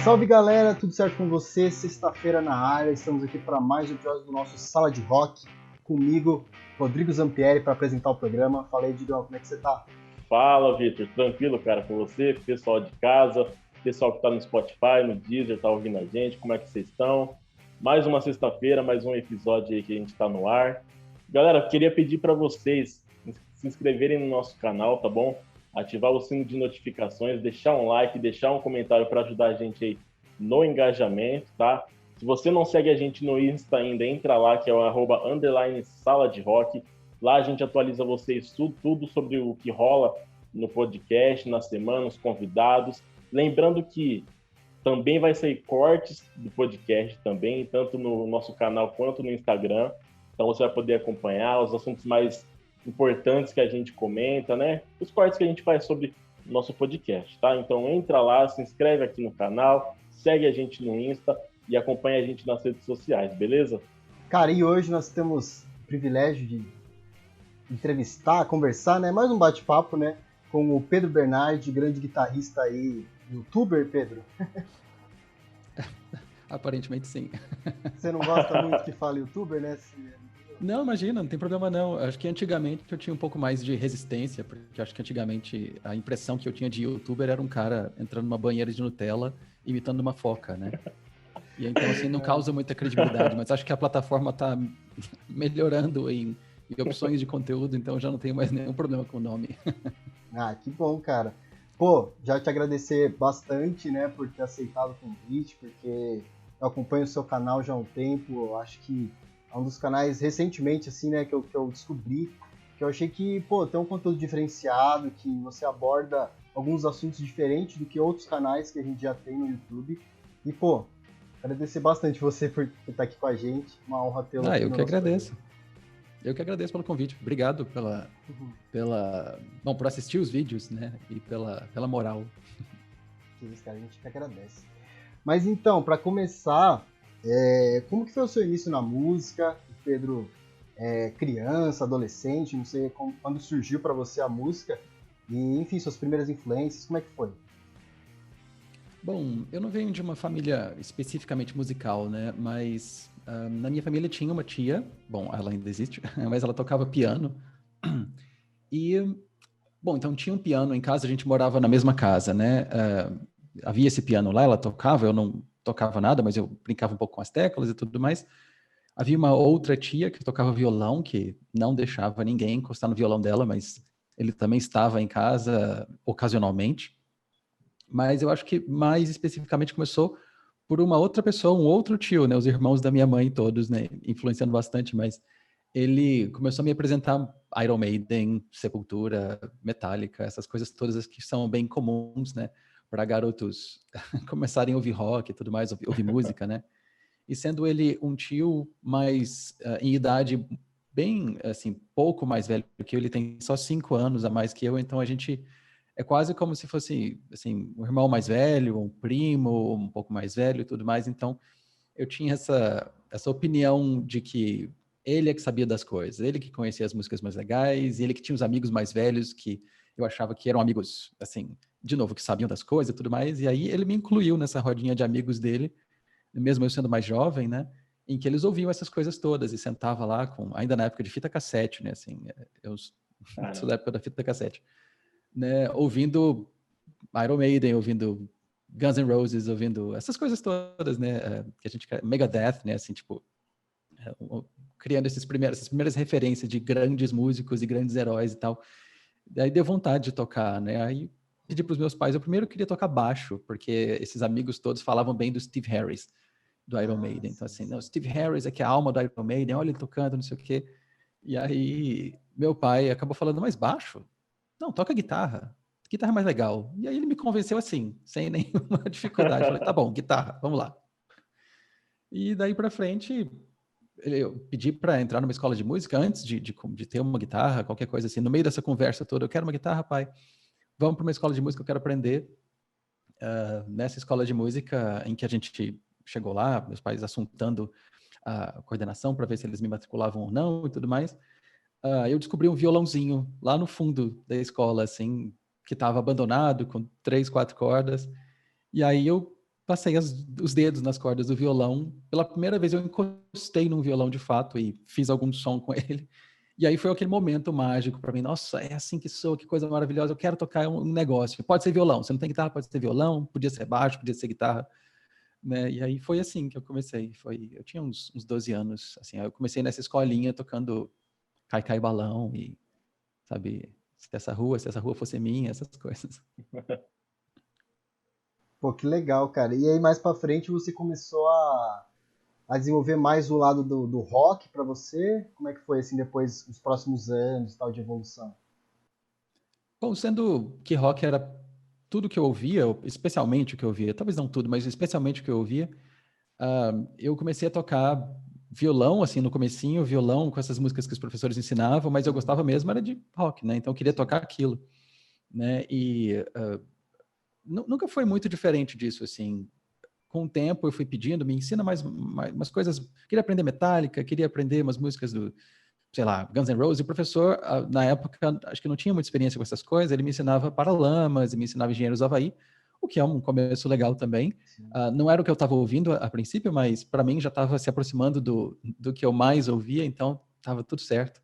Salve galera, tudo certo com você? Sexta-feira na área, estamos aqui para mais um episódio do nosso Sala de Rock. Comigo, Rodrigo Zampieri, para apresentar o programa. Fala aí, Digão, como é que você tá? Fala, Vitor. Tranquilo, cara, com você, pessoal de casa, pessoal que está no Spotify, no Deezer, tá ouvindo a gente, como é que vocês estão? Mais uma sexta-feira, mais um episódio aí que a gente está no ar. Galera, queria pedir para vocês se inscreverem no nosso canal, tá bom? Ativar o sino de notificações, deixar um like, deixar um comentário para ajudar a gente aí no engajamento, tá? Se você não segue a gente no Insta ainda, entra lá, que é o @_sala de rock. Lá a gente atualiza vocês tudo sobre o que rola no podcast, na semana, os convidados. Lembrando que também vai sair cortes do podcast também, tanto no nosso canal quanto no Instagram. Então você vai poder acompanhar os assuntos mais importantes que a gente comenta, né? Os cortes que a gente faz sobre o nosso podcast, tá? Então entra lá, se inscreve aqui no canal, segue a gente no Insta e acompanha a gente nas redes sociais, beleza? Cara, e hoje nós temos o privilégio de entrevistar, conversar, né? Mais um bate-papo, né? Com o Pedro Bernardi, grande guitarrista aí, youtuber, Pedro. Aparentemente sim. Você não gosta muito que fale youtuber, né? Não, imagina, não tem problema não. Acho que antigamente eu tinha um pouco mais de resistência, porque acho que antigamente a impressão que eu tinha de youtuber era um cara entrando numa banheira de Nutella imitando uma foca, né? E então assim, não causa muita credibilidade, mas acho que a plataforma tá melhorando em opções de conteúdo, então já não tenho mais nenhum problema com o nome. Ah, que bom, cara. Pô, já te agradecer bastante, né, por ter aceitado o convite, porque eu acompanho o seu canal já há um tempo, eu acho que é um dos canais recentemente, assim, né, que eu descobri, que eu achei que, pô, tem um conteúdo diferenciado, que você aborda alguns assuntos diferentes do que outros canais que a gente já tem no YouTube. E, pô, agradecer bastante você por estar aqui com a gente, uma honra tê-lo aqui Eu no que nosso agradeço. programa. Eu que agradeço pelo convite. Obrigado por assistir os vídeos, né? E pela moral. Que isso, cara, a gente que agradece. Mas então, para começar, como que foi o seu início na música? O Pedro criança, adolescente, não sei quando surgiu para você a música e, enfim, suas primeiras influências, como é que foi? Bom, eu não venho de uma família especificamente musical, né? Mas na minha família tinha uma tia, bom, ela ainda existe, mas ela tocava piano. E, bom, então tinha um piano em casa, a gente morava na mesma casa, né? Havia esse piano lá, ela tocava, eu não tocava nada, mas eu brincava um pouco com as teclas e tudo mais. Havia uma outra tia que tocava violão, que não deixava ninguém encostar no violão dela, mas ele também estava em casa ocasionalmente. Mas eu acho que mais especificamente começou por uma outra pessoa, um outro tio, né? Os irmãos da minha mãe todos, né? Influenciando bastante, mas ele começou a me apresentar Iron Maiden, Sepultura, Metallica, essas coisas todas que são bem comuns, né? Para garotos começarem a ouvir rock e tudo mais, ouvir música, né? E sendo ele um tio mais em idade bem, assim, pouco mais velho que eu, ele tem só 5 anos a mais que eu, então a gente é quase como se fosse, assim, um irmão mais velho, um primo, um pouco mais velho e tudo mais. Então, eu tinha essa opinião de que ele é que sabia das coisas, ele que conhecia as músicas mais legais, e ele que tinha os amigos mais velhos que eu achava que eram amigos, assim, de novo, que sabiam das coisas e tudo mais. E aí ele me incluiu nessa rodinha de amigos dele, mesmo eu sendo mais jovem, né? Em que eles ouviam essas coisas todas e sentava lá com, ainda na época de fita cassete, né? Assim, eu sou da época da fita cassete, né? Ouvindo Iron Maiden, ouvindo Guns N' Roses, ouvindo essas coisas todas, né? Que a gente Megadeth, né? Assim, tipo, criando essas primeiras referências de grandes músicos e grandes heróis e tal. Daí deu vontade de tocar, né? Aí pedi para os meus pais. Eu primeiro queria tocar baixo, porque esses amigos todos falavam bem do Steve Harris, do Iron Maiden. Então, assim, não, Steve Harris é que é a alma do Iron Maiden, olha ele tocando, não sei o quê. E aí meu pai acabou falando, mas baixo? Não, toca guitarra. Guitarra é mais legal. E aí ele me convenceu assim, sem nenhuma dificuldade. Falei, tá bom, guitarra, vamos lá. E daí para frente, eu pedi para entrar numa escola de música antes de ter uma guitarra, qualquer coisa assim. No meio dessa conversa toda, eu quero uma guitarra, pai. Vamos para uma escola de música, eu quero aprender. Nessa escola de música em que a gente chegou lá, meus pais assuntando a coordenação para ver se eles me matriculavam ou não e tudo mais. Eu descobri um violãozinho lá no fundo da escola, assim, que estava abandonado, com 3, 4 cordas. E aí eu passei os dedos nas cordas do violão. Pela primeira vez eu encostei num violão de fato e fiz algum som com ele. E aí foi aquele momento mágico para mim. Nossa, é assim que sou, que coisa maravilhosa. Eu quero tocar um negócio. Pode ser violão. Se não tem guitarra, pode ser violão. Podia ser baixo, podia ser guitarra. Né? E aí foi assim que eu comecei. Eu tinha uns 12 anos. Assim, eu comecei nessa escolinha tocando cai balão e, sabe, se essa rua fosse minha, essas coisas. Pô, que legal, cara. E aí mais pra frente você começou a desenvolver mais o lado do rock pra você? Como é que foi, assim, depois, os próximos anos, tal, de evolução? Bom, sendo que rock era tudo que eu ouvia, especialmente o que eu ouvia, talvez não tudo, mas especialmente o que eu ouvia, eu comecei a tocar violão, assim, no comecinho, violão com essas músicas que os professores ensinavam, mas eu gostava mesmo era de rock, né? Então eu queria tocar aquilo, né? E nunca foi muito diferente disso, assim. Com o tempo eu fui pedindo, me ensina mais umas coisas. Queria aprender Metallica, queria aprender umas músicas do, sei lá, Guns N' Roses. E o professor, na época, acho que não tinha muita experiência com essas coisas, ele me ensinava Paralamas, e me ensinava Engenheiros do Havaí, o que é um começo legal também. Não era o que eu estava ouvindo a princípio, mas para mim já estava se aproximando do que eu mais ouvia, então estava tudo certo.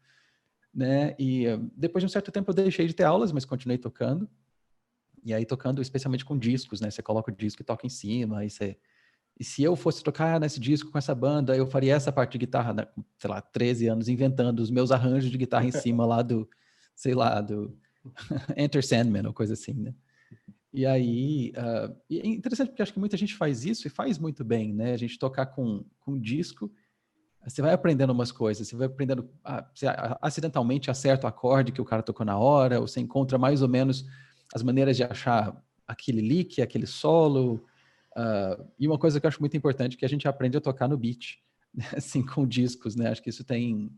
Né? E depois de um certo tempo eu deixei de ter aulas, mas continuei tocando. E aí tocando especialmente com discos, né? Você coloca o disco e toca em cima, e se eu fosse tocar nesse disco com essa banda, eu faria essa parte de guitarra, né, com, sei lá, 13 anos, inventando os meus arranjos de guitarra em cima lá do, sei lá, do Enter Sandman ou coisa assim, né? E aí, e é interessante porque acho que muita gente faz isso e faz muito bem, né? A gente tocar com disco, você vai aprendendo umas coisas, você vai aprendendo, você acidentalmente acerta o acorde que o cara tocou na hora, ou você encontra mais ou menos as maneiras de achar aquele lick, aquele solo, e uma coisa que eu acho muito importante é que a gente aprende a tocar no beat, né? Assim, com discos, né? Acho que isso tem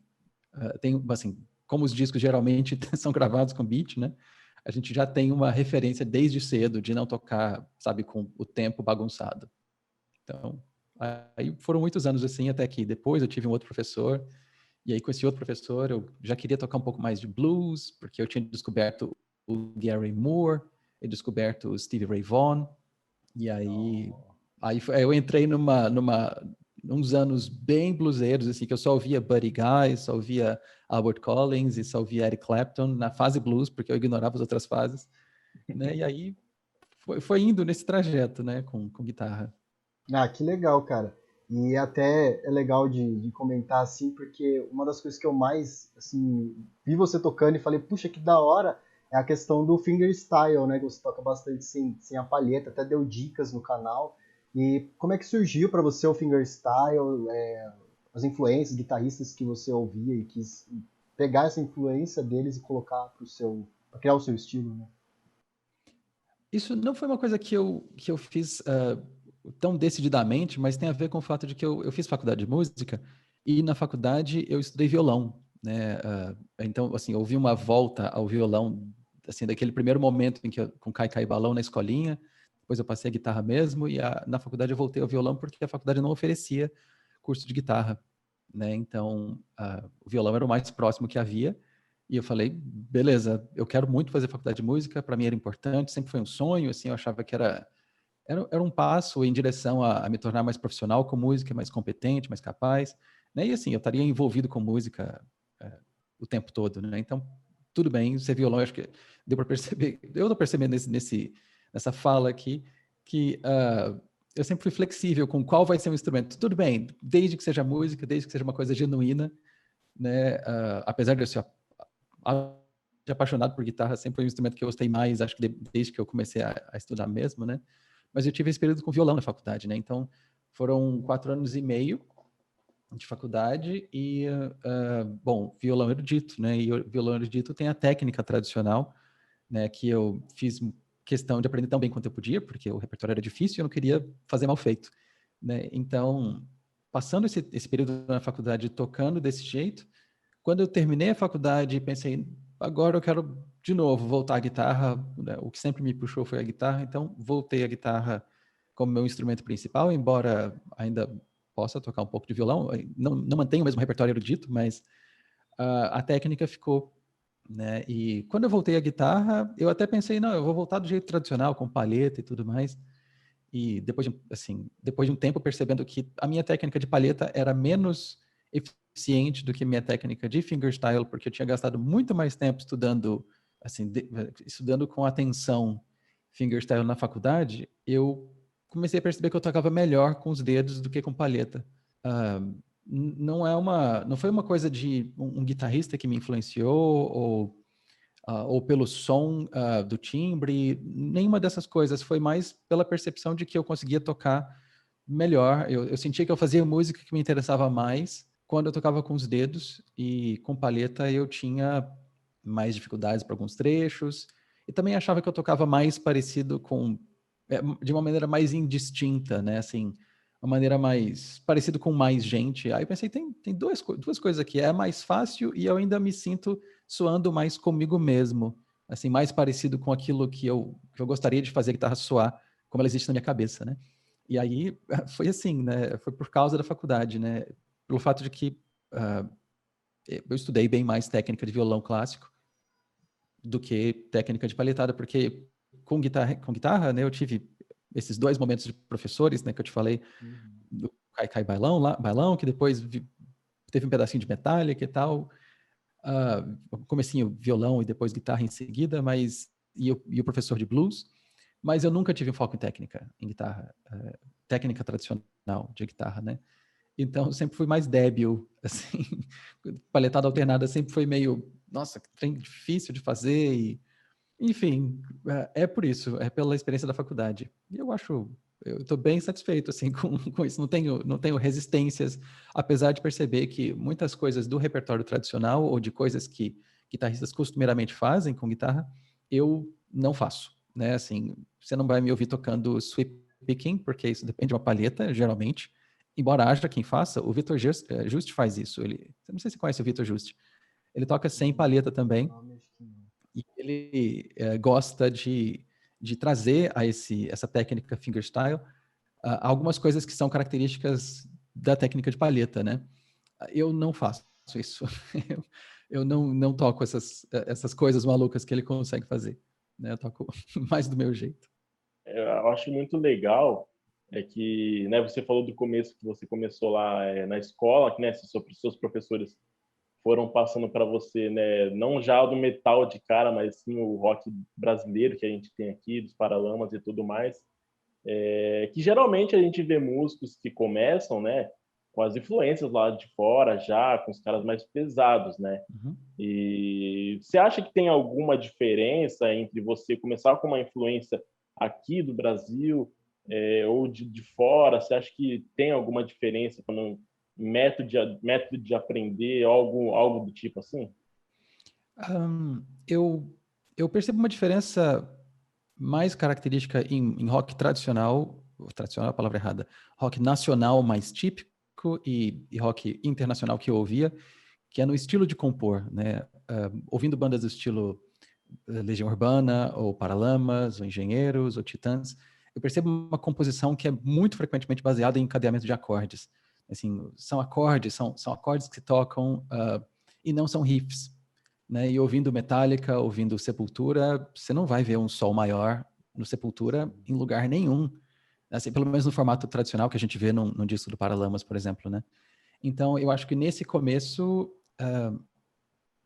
assim, como os discos geralmente são gravados com beat, né? A gente já tem uma referência desde cedo de não tocar, sabe, com o tempo bagunçado. Então, aí foram muitos anos assim, até que depois eu tive um outro professor, e aí com esse outro professor eu já queria tocar um pouco mais de blues, porque eu tinha descoberto o Gary Moore, e descoberto o Stevie Ray Vaughan, e aí eu entrei uns anos bem bluseiros, assim, que eu só ouvia Buddy Guy, só ouvia Albert Collins e só ouvia Eric Clapton na fase blues, porque eu ignorava as outras fases, né? E aí foi indo nesse trajeto, né, com guitarra. Ah, que legal, cara. E até é legal de comentar assim, porque uma das coisas que eu mais assim vi você tocando e falei, puxa, que da hora, é a questão do fingerstyle, né? Que você toca bastante sem a palheta, até deu dicas no canal. E como é que surgiu para você o fingerstyle, as influências, guitarristas que você ouvia e quis pegar essa influência deles e colocar para criar o seu estilo, né? Isso não foi uma coisa que eu fiz tão decididamente, mas tem a ver com o fato de que eu fiz faculdade de música e na faculdade eu estudei violão, né? Então, assim, houve uma volta ao violão, assim, daquele primeiro momento em que eu, com Cai Balão na escolinha, depois eu passei a guitarra mesmo e na faculdade eu voltei ao violão porque a faculdade não oferecia curso de guitarra, né? Então, o violão era o mais próximo que havia. E eu falei, beleza, eu quero muito fazer faculdade de música, para mim era importante, sempre foi um sonho, assim, eu achava que era um passo em direção a me tornar mais profissional com música, mais competente, mais capaz, né? E assim, eu estaria envolvido com música o tempo todo, né? Então, tudo bem, ser violão, eu acho que deu para perceber, eu estou percebendo nessa fala aqui, que eu sempre fui flexível com qual vai ser o instrumento. Tudo bem, desde que seja música, desde que seja uma coisa genuína, né? Apesar de eu ser apaixonado por guitarra, sempre foi um instrumento que eu gostei mais, acho que desde que eu comecei a estudar mesmo, né? Mas eu tive esse período com violão na faculdade, né? Então, foram 4 anos e meio de faculdade e, bom, violão erudito, né? E o violão erudito tem a técnica tradicional, né? Que eu fiz questão de aprender tão bem quanto eu podia, porque o repertório era difícil e eu não queria fazer mal feito, né? Então, passando esse período na faculdade tocando desse jeito, quando eu terminei a faculdade, pensei, agora eu quero de novo voltar à guitarra, né? O que sempre me puxou foi a guitarra, então voltei à guitarra como meu instrumento principal, embora ainda possa tocar um pouco de violão, não mantenho o mesmo repertório erudito, mas a técnica ficou, né? E quando eu voltei à guitarra, eu até pensei, não, eu vou voltar do jeito tradicional, com palheta e tudo mais. E depois de um tempo percebendo que a minha técnica de palheta era menos eficiente do que a minha técnica de fingerstyle, porque eu tinha gastado muito mais tempo estudando, estudando com atenção fingerstyle na faculdade, eu comecei a perceber que eu tocava melhor com os dedos do que com palheta. Não foi uma coisa de um guitarrista que me influenciou ou pelo som do timbre, nenhuma dessas coisas. Foi mais pela percepção de que eu conseguia tocar melhor. Eu sentia que eu fazia música que me interessava mais quando eu tocava com os dedos, e com palheta eu tinha mais dificuldades para alguns trechos, e também achava que eu tocava mais parecido de uma maneira mais indistinta, né? Assim, uma maneira mais parecido com mais gente. Aí eu pensei, tem duas coisas aqui. É mais fácil e eu ainda me sinto soando mais comigo mesmo. Assim, mais parecido com aquilo que eu gostaria de fazer a guitarra soar, como ela existe na minha cabeça, né? E aí foi assim, né? Foi por causa da faculdade, né? Pelo fato de que eu estudei bem mais técnica de violão clássico do que técnica de palhetada, porque com guitarra, né, eu tive esses 2 momentos de professores, né, que eu te falei, do Kai Bailão, que depois teve um pedacinho de Metallica e tal, comecinho violão e depois guitarra em seguida, e o professor de blues, mas eu nunca tive um foco em guitarra, técnica tradicional de guitarra, né? Então, eu sempre fui mais débil, assim, palhetada alternada sempre foi meio, nossa, que trem difícil de fazer, enfim, é por isso, é pela experiência da faculdade. E eu estou bem satisfeito, assim, com isso, não tenho resistências, apesar de perceber que muitas coisas do repertório tradicional ou de coisas que guitarristas costumeiramente fazem com guitarra, eu não faço, né, assim, você não vai me ouvir tocando sweep picking, porque isso depende de uma palheta, geralmente, embora haja quem faça, o Vitor Just faz isso. Não sei se você conhece o Vitor Just. Ele toca sem palheta também. E ele gosta de trazer a essa técnica fingerstyle algumas coisas que são características da técnica de palheta, né? Eu não faço isso. eu não toco essas coisas malucas que ele consegue fazer. Né? Eu toco mais do meu jeito. Eu acho muito legal que, né, você falou do começo que você começou lá na escola, que, né, seus professores foram passando para você, né, não já do metal de cara, mas sim o rock brasileiro que a gente tem aqui, dos Paralamas e tudo mais, que geralmente a gente vê músicos que começam, né, com as influências lá de fora já, com os caras mais pesados, né? Uhum. E você acha que tem alguma diferença entre você começar com uma influência aqui do Brasil ou de fora? Você acha que tem alguma diferença no método de aprender, algo do tipo assim? Eu percebo uma diferença mais característica em rock tradicional é a palavra errada, rock nacional mais típico e rock internacional que eu ouvia, que é no estilo de compor, né? Ouvindo bandas do estilo Legião Urbana, ou Paralamas, ou Engenheiros, ou Titãs, eu percebo uma composição que é muito frequentemente baseada em encadeamento de acordes. Assim, são acordes que se tocam e não são riffs. Né? E ouvindo Metallica, ouvindo Sepultura, você não vai ver um sol maior no Sepultura em lugar nenhum. Assim, pelo menos no formato tradicional que a gente vê no disco do Paralamas, por exemplo, né? Então, eu acho que nesse começo,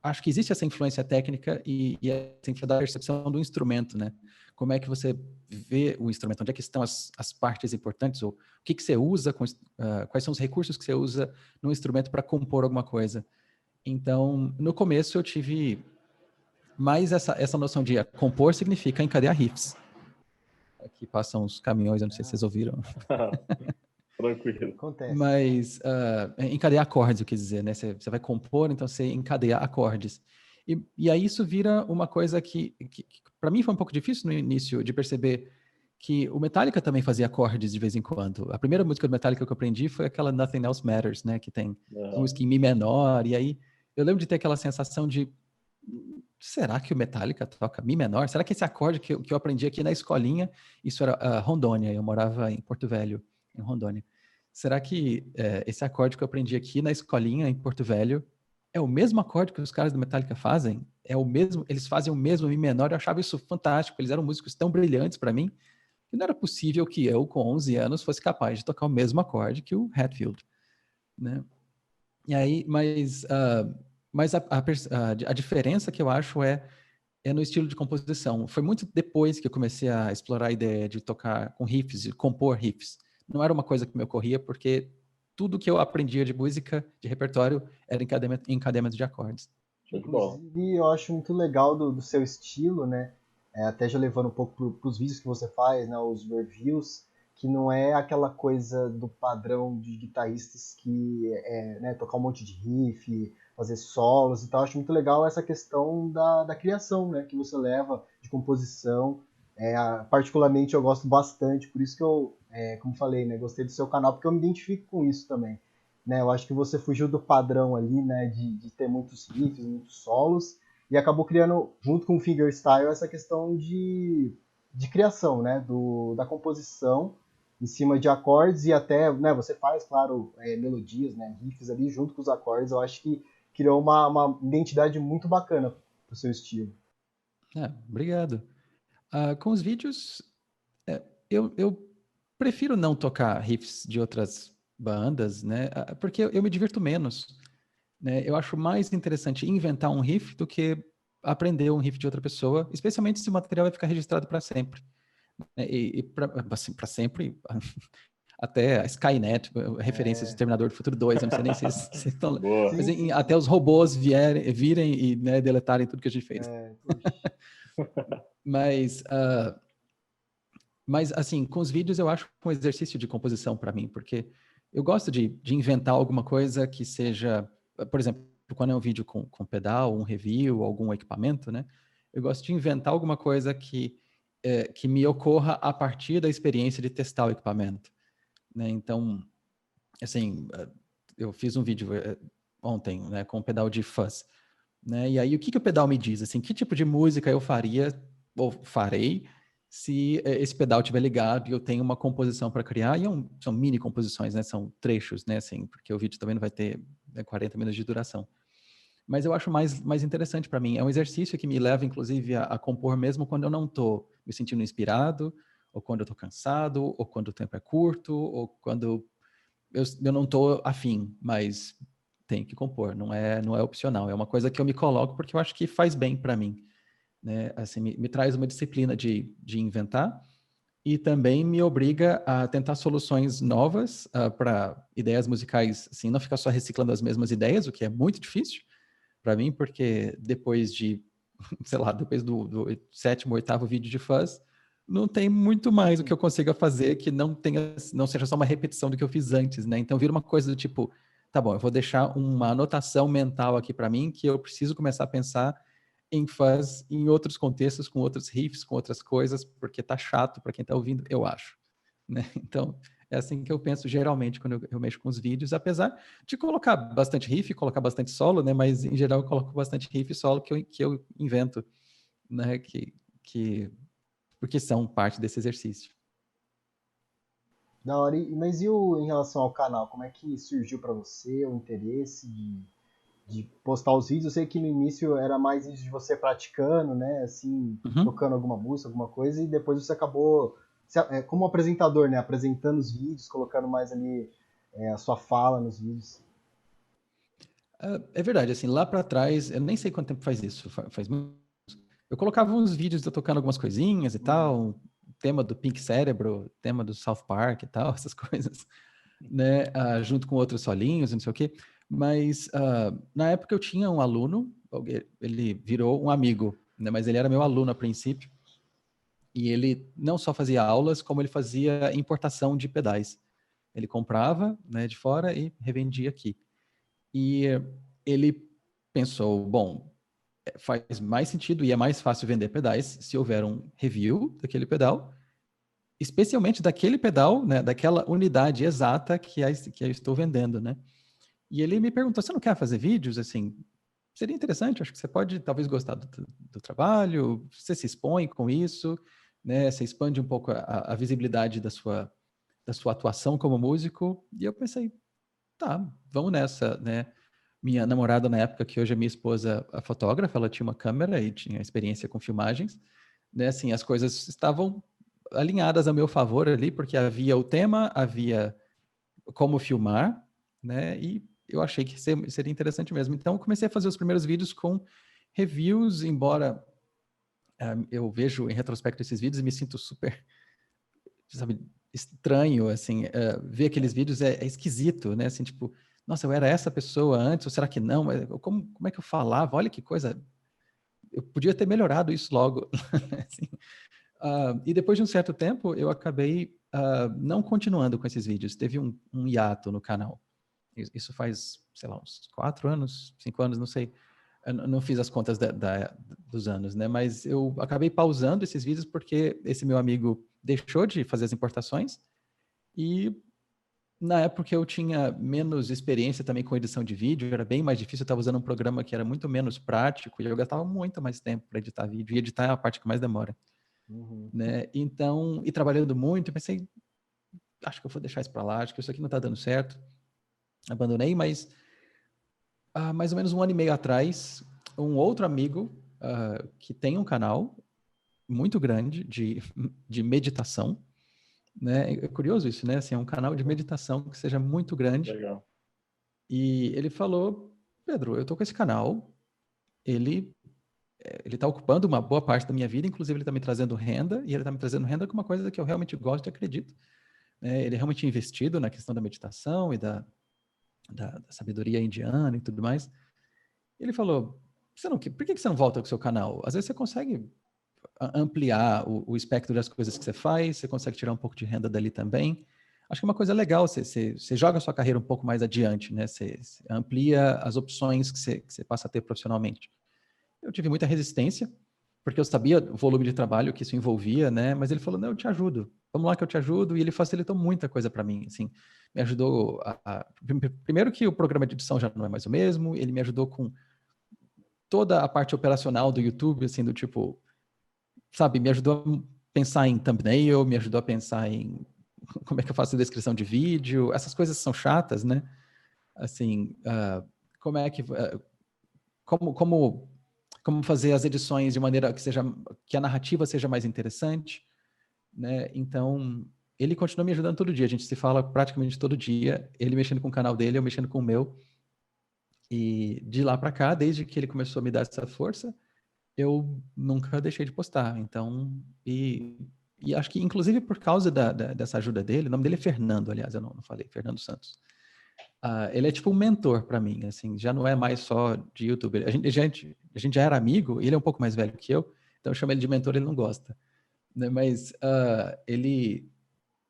acho que existe essa influência técnica e essa influência da percepção do instrumento, né? Como é que você vê o instrumento? Onde é que estão as partes importantes? Ou o que você usa? Quais são os recursos que você usa no instrumento para compor alguma coisa? Então, no começo eu tive mais essa noção de compor significa encadear riffs. Aqui passam os caminhões, eu não sei se vocês ouviram. Tranquilo. Acontece. Mas encadear acordes, eu quis dizer, né? Você vai compor, então você encadeia acordes. E aí isso vira uma coisa que para mim foi um pouco difícil no início de perceber que o Metallica também fazia acordes de vez em quando. A primeira música do Metallica que eu aprendi foi aquela Nothing Else Matters, né? Que tem música em Mi menor, e aí eu lembro de ter aquela sensação de será que o Metallica toca Mi menor? Será que esse acorde que eu aprendi aqui na escolinha, isso era Rondônia, eu morava em Porto Velho, em Rondônia. Será que esse acorde que eu aprendi aqui na escolinha em Porto Velho é o mesmo acorde que os caras do Metallica fazem? É o mesmo? Eles fazem o mesmo Mi menor? Eu achava isso fantástico. Eles eram músicos tão brilhantes para mim. E não era possível que eu, com 11 anos, fosse capaz de tocar o mesmo acorde que o Hetfield, né? E aí, mas a diferença que eu acho é no estilo de composição. Foi muito depois que eu comecei a explorar a ideia de tocar com riffs, de compor riffs. Não era uma coisa que me ocorria, porque tudo que eu aprendia de música, de repertório, era encadeamento de acordes. Show de bola. Inclusive, eu acho muito legal do seu estilo, né? Até já levando um pouco para os vídeos que você faz, né? Os reviews, que não é aquela coisa do padrão de guitarristas que né, tocar um monte de riff, fazer solos e tal. Eu acho muito legal essa questão da criação, né? Que você leva de composição. Particularmente eu gosto bastante, por isso que eu, como falei, né? Gostei do seu canal, porque eu me identifico com isso também. Né, eu acho que você fugiu do padrão ali, né, de ter muitos riffs, muitos solos, e acabou criando, junto com o fingerstyle, essa questão de criação, né, da composição em cima de acordes, e até, né, você faz, claro, melodias, né, riffs ali junto com os acordes. Eu acho que criou uma identidade muito bacana pro seu estilo. Obrigado. Com os vídeos, eu prefiro não tocar riffs de outras bandas, né? Porque eu me divirto menos, né? Eu acho mais interessante inventar um riff do que aprender um riff de outra pessoa, especialmente se o material vai ficar registrado para sempre, né? E para sempre, até a Skynet, referências de Terminador do Futuro 2, eu não sei nem se vocês estão... Boa. Mas Sim. até os robôs virem e, né, deletarem tudo que a gente fez. Mas, assim, com os vídeos eu acho um exercício de composição para mim, porque eu gosto de inventar alguma coisa que seja, por exemplo, quando é um vídeo com pedal, um review, algum equipamento, né? Eu gosto de inventar alguma coisa que me ocorra a partir da experiência de testar o equipamento, né? Então, assim, eu fiz um vídeo ontem, né, com um pedal de fuzz, né? E aí, o que o pedal me diz? Assim, que tipo de música eu faria ou farei se esse pedal estiver ligado e eu tenho uma composição para criar? E são mini composições, né? São trechos, né? Assim, porque o vídeo também não vai ter 40 minutos de duração. Mas eu acho mais interessante para mim. É um exercício que me leva, inclusive, a compor mesmo quando eu não estou me sentindo inspirado, ou quando eu estou cansado, ou quando o tempo é curto, ou quando eu não estou afim, mas tenho que compor. Não é opcional. É uma coisa que eu me coloco porque eu acho que faz bem para mim, né? Assim, me traz uma disciplina de inventar e também me obriga a tentar soluções novas para ideias musicais, assim, não ficar só reciclando as mesmas ideias, o que é muito difícil para mim, porque depois de, sei lá, depois do 7º, 8º vídeo de fuzz, não tem muito mais o que eu consiga fazer que não seja só uma repetição do que eu fiz antes, né? Então vira uma coisa do tipo, tá bom, eu vou deixar uma anotação mental aqui para mim que eu preciso começar a pensar em fuzz em outros contextos, com outros riffs, com outras coisas, porque tá chato para quem tá ouvindo, eu acho, né? Então, é assim que eu penso geralmente quando eu mexo com os vídeos, apesar de colocar bastante riff, colocar bastante solo, né? Mas em geral eu coloco bastante riff e solo que eu invento, né? Porque são parte desse exercício. Da hora. Mas em relação ao canal, como é que surgiu para você o interesse de postar os vídeos? Eu sei que no início era mais isso de você praticando, né? Assim, tocando alguma música, alguma coisa, e depois você acabou, como apresentador, né? Apresentando os vídeos, colocando mais ali a sua fala nos vídeos. É verdade, assim, lá para trás, eu nem sei quanto tempo faz isso, faz muito. Eu colocava uns vídeos de eu tocando algumas coisinhas e tal, tema do Pink Cérebro, tema do South Park e tal, essas coisas, né, junto com outros solinhos e não sei o quê. Mas na época eu tinha um aluno, ele virou um amigo, né, mas ele era meu aluno a princípio, e ele não só fazia aulas, como ele fazia importação de pedais. Ele comprava, né, de fora e revendia aqui. E ele pensou, bom, faz mais sentido e é mais fácil vender pedais se houver um review daquele pedal, especialmente daquele pedal, né, daquela unidade exata que eu estou vendendo, né? E ele me perguntou, você não quer fazer vídeos? Assim, seria interessante, acho que você pode talvez gostar do trabalho, você se expõe com isso, né? Você expande um pouco a visibilidade da sua atuação como músico. E eu pensei, tá, vamos nessa, né? Minha namorada na época, que hoje é minha esposa, a fotógrafa, ela tinha uma câmera e tinha experiência com filmagens, né? Assim, as coisas estavam alinhadas a meu favor ali, porque havia o tema, havia como filmar, né? E eu achei que seria interessante mesmo. Então, eu comecei a fazer os primeiros vídeos com reviews, embora eu vejo em retrospecto esses vídeos e me sinto super, sabe, estranho, assim, ver aqueles vídeos é esquisito, né? Assim, tipo, nossa, eu era essa pessoa antes, ou será que não? Como é que eu falava? Olha que coisa... Eu podia ter melhorado isso logo. Assim. E depois de um certo tempo, eu acabei não continuando com esses vídeos. Teve um hiato no canal. Isso faz, sei lá, uns 4 anos, 5 anos, não sei. Eu não fiz as contas dos anos, né? Mas eu acabei pausando esses vídeos porque esse meu amigo deixou de fazer as importações e na época eu tinha menos experiência também com edição de vídeo, era bem mais difícil, eu estava usando um programa que era muito menos prático e eu gastava muito mais tempo para editar vídeo, e editar é a parte que mais demora, né? Então, e trabalhando muito, eu pensei, acho que eu vou deixar isso para lá, acho que isso aqui não está dando certo. Abandonei, mas há mais ou menos 1 ano e meio atrás, um outro amigo que tem um canal muito grande de meditação, né? É curioso isso, né? Assim, é um canal de meditação que seja muito grande. Legal. E ele falou, Pedro, eu tô com esse canal, ele está ocupando uma boa parte da minha vida, inclusive ele está me trazendo renda, e ele está me trazendo renda com uma coisa que eu realmente gosto e acredito. Ele é realmente investido na questão da meditação e da sabedoria indiana e tudo mais. Ele falou, por que você não volta com o seu canal? Às vezes você consegue ampliar o espectro das coisas que você faz, você consegue tirar um pouco de renda dali também. Acho que é uma coisa legal, você joga a sua carreira um pouco mais adiante, né? Você amplia as opções que você passa a ter profissionalmente. Eu tive muita resistência, porque eu sabia o volume de trabalho que isso envolvia, né? Mas ele falou, não, eu te ajudo. Vamos lá que eu te ajudo. E ele facilitou muita coisa para mim, assim. Me ajudou primeiro que o programa de edição já não é mais o mesmo, ele me ajudou com toda a parte operacional do YouTube, assim, do tipo, sabe, me ajudou a pensar em thumbnail, me ajudou a pensar em como é que eu faço a descrição de vídeo, essas coisas são chatas, né? Assim, como é que... como fazer as edições de maneira que a narrativa seja mais interessante, né? Então, ele continua me ajudando todo dia. A gente se fala praticamente todo dia. Ele mexendo com o canal dele, eu mexendo com o meu. E de lá para cá, desde que ele começou a me dar essa força, eu nunca deixei de postar. Então, e acho que inclusive por causa dessa ajuda dele, o nome dele é Fernando, aliás, eu não falei, Fernando Santos. Ele é tipo um mentor para mim, assim, já não é mais só de YouTube. A gente já era amigo, ele é um pouco mais velho que eu, então eu chamo ele de mentor, ele não gosta, né? Mas ele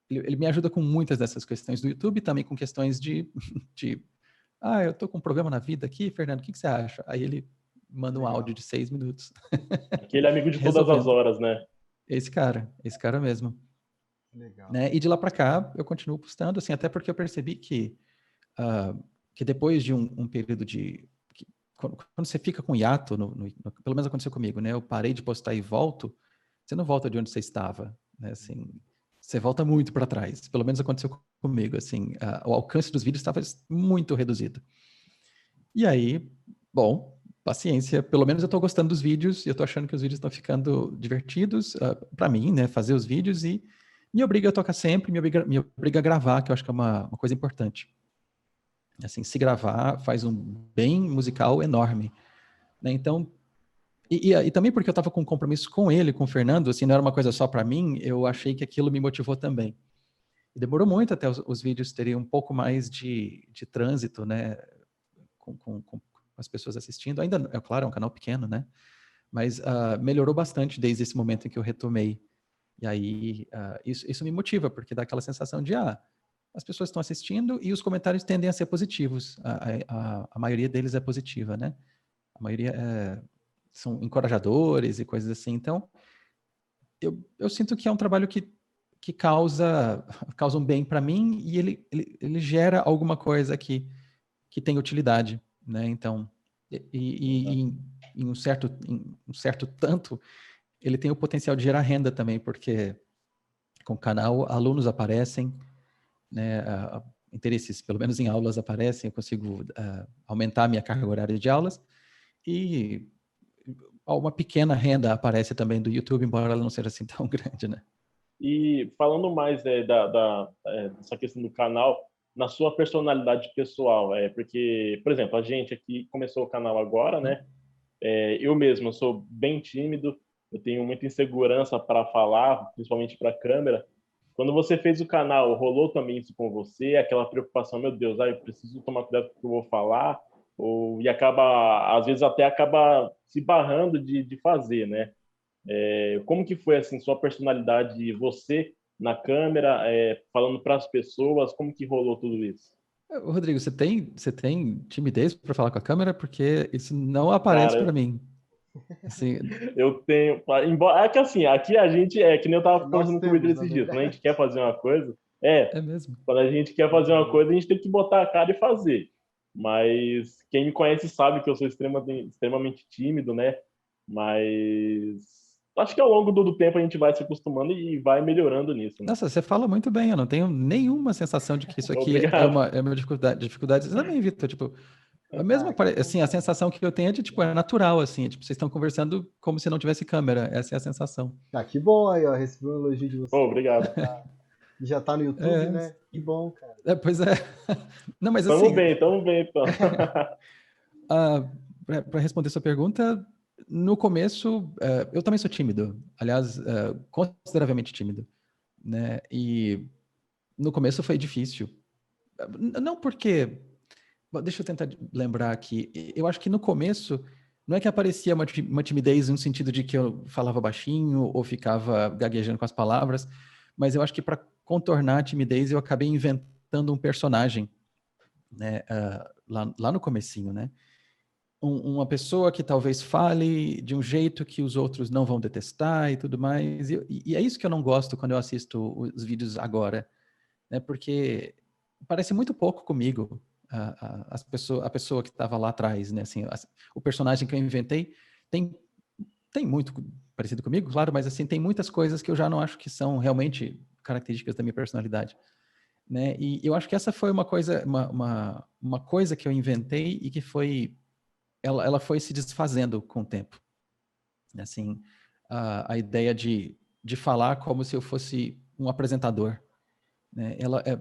me ajuda com muitas dessas questões do YouTube, também com questões de eu tô com um problema na vida aqui, Fernando, o que você acha? Aí ele manda um áudio de 6 minutos. Aquele amigo de todas as Resolvendo. horas, né? Esse cara mesmo. Legal. Né? E de lá para cá, eu continuo postando, assim, até porque eu percebi que depois de um período quando você fica com hiato, pelo menos aconteceu comigo, né? Eu parei de postar e volto, você não volta de onde você estava, né? Assim, você volta muito para trás. Pelo menos aconteceu comigo, assim, o alcance dos vídeos estava muito reduzido. E aí, bom, paciência, pelo menos eu estou gostando dos vídeos e eu estou achando que os vídeos estão ficando divertidos para mim, né? Fazer os vídeos e me obriga a tocar sempre, me obriga a gravar, que eu acho que é uma coisa importante. Assim, se gravar faz um bem musical enorme, né? Então, e também porque eu estava com um compromisso com ele, com o Fernando, assim, não era uma coisa só para mim, eu achei que aquilo me motivou também. E demorou muito até os vídeos terem um pouco mais de trânsito, né? Com as pessoas assistindo. Ainda, é claro, é um canal pequeno, né? Mas melhorou bastante desde esse momento em que eu retomei. E aí, isso me motiva, porque dá aquela sensação de, as pessoas estão assistindo e os comentários tendem a ser positivos. A maioria deles é positiva, né? A maioria são encorajadores e coisas assim. Então, eu sinto que é um trabalho que causa um bem para mim e ele gera alguma coisa que tem utilidade, né? Então, em um certo tanto, ele tem o potencial de gerar renda também, porque com o canal alunos aparecem, né? Interesses, pelo menos em aulas, aparecem, eu consigo aumentar a minha carga horária de aulas e uma pequena renda aparece também do YouTube, embora ela não seja assim tão grande, né? E falando mais dessa questão do canal, na sua personalidade pessoal, porque, por exemplo, a gente aqui começou o canal agora, né? Eu mesmo, eu sou bem tímido, eu tenho muita insegurança para falar, principalmente para a câmera. Quando você fez o canal, rolou também isso com você? Aquela preocupação, meu Deus, eu preciso tomar cuidado com o que eu vou falar? E acaba, às vezes até acaba se barrando de fazer, né? Como que foi, assim, sua personalidade, você na câmera, falando para as pessoas, como que rolou tudo isso? Rodrigo, você tem timidez para falar com a câmera? Porque isso não aparece para Cara, mim. Assim, eu tenho. Embora, é que assim, aqui a gente que nem eu tava Nós conversando com o Vitor temos, na esses dias. Quando a gente verdade. quer fazer uma coisa, é mesmo. quando a gente quer fazer uma Uhum. coisa, a gente tem que botar a cara e fazer. Mas quem me conhece sabe que eu sou extremamente tímido, né? Mas acho que ao longo do tempo a gente vai se acostumando e vai melhorando nisso, né? Nossa, você fala muito bem, eu não tenho nenhuma sensação de que isso aqui é Obrigado. uma dificuldade. Você também, Vitor, tipo, a mesma, Que bom, assim, a cara. sensação que eu tenho é de, tipo, é natural, assim, tipo, vocês estão conversando como se não tivesse câmera, essa é a sensação. Que bom aí, ó. Recebi um elogio de Pô, você. obrigado. Já tá no YouTube, É, né? Que bom, cara. pois é. Não, mas assim, Tamo bem, então. para responder sua pergunta, no começo, eu também sou tímido, aliás, consideravelmente tímido, né? E no começo foi difícil. Não porque. Bom, deixa eu tentar lembrar aqui. Eu acho que no começo não é que aparecia uma timidez no sentido de que eu falava baixinho ou ficava gaguejando com as palavras, mas eu acho que para contornar a timidez eu acabei inventando um personagem, né, lá no comecinho, né? Uma pessoa que talvez fale de um jeito que os outros não vão detestar e tudo mais. E é isso que eu não gosto quando eu assisto os vídeos agora, né? Porque parece muito pouco comigo a pessoa que estava lá atrás, né? Assim, o personagem que eu inventei tem, tem muito parecido comigo, claro, mas assim tem muitas coisas que eu já não acho que são realmente características da minha personalidade, né? E eu acho que essa foi uma coisa que eu inventei e que ela foi se desfazendo com o tempo. Assim, a ideia de falar como se eu fosse um apresentador, né?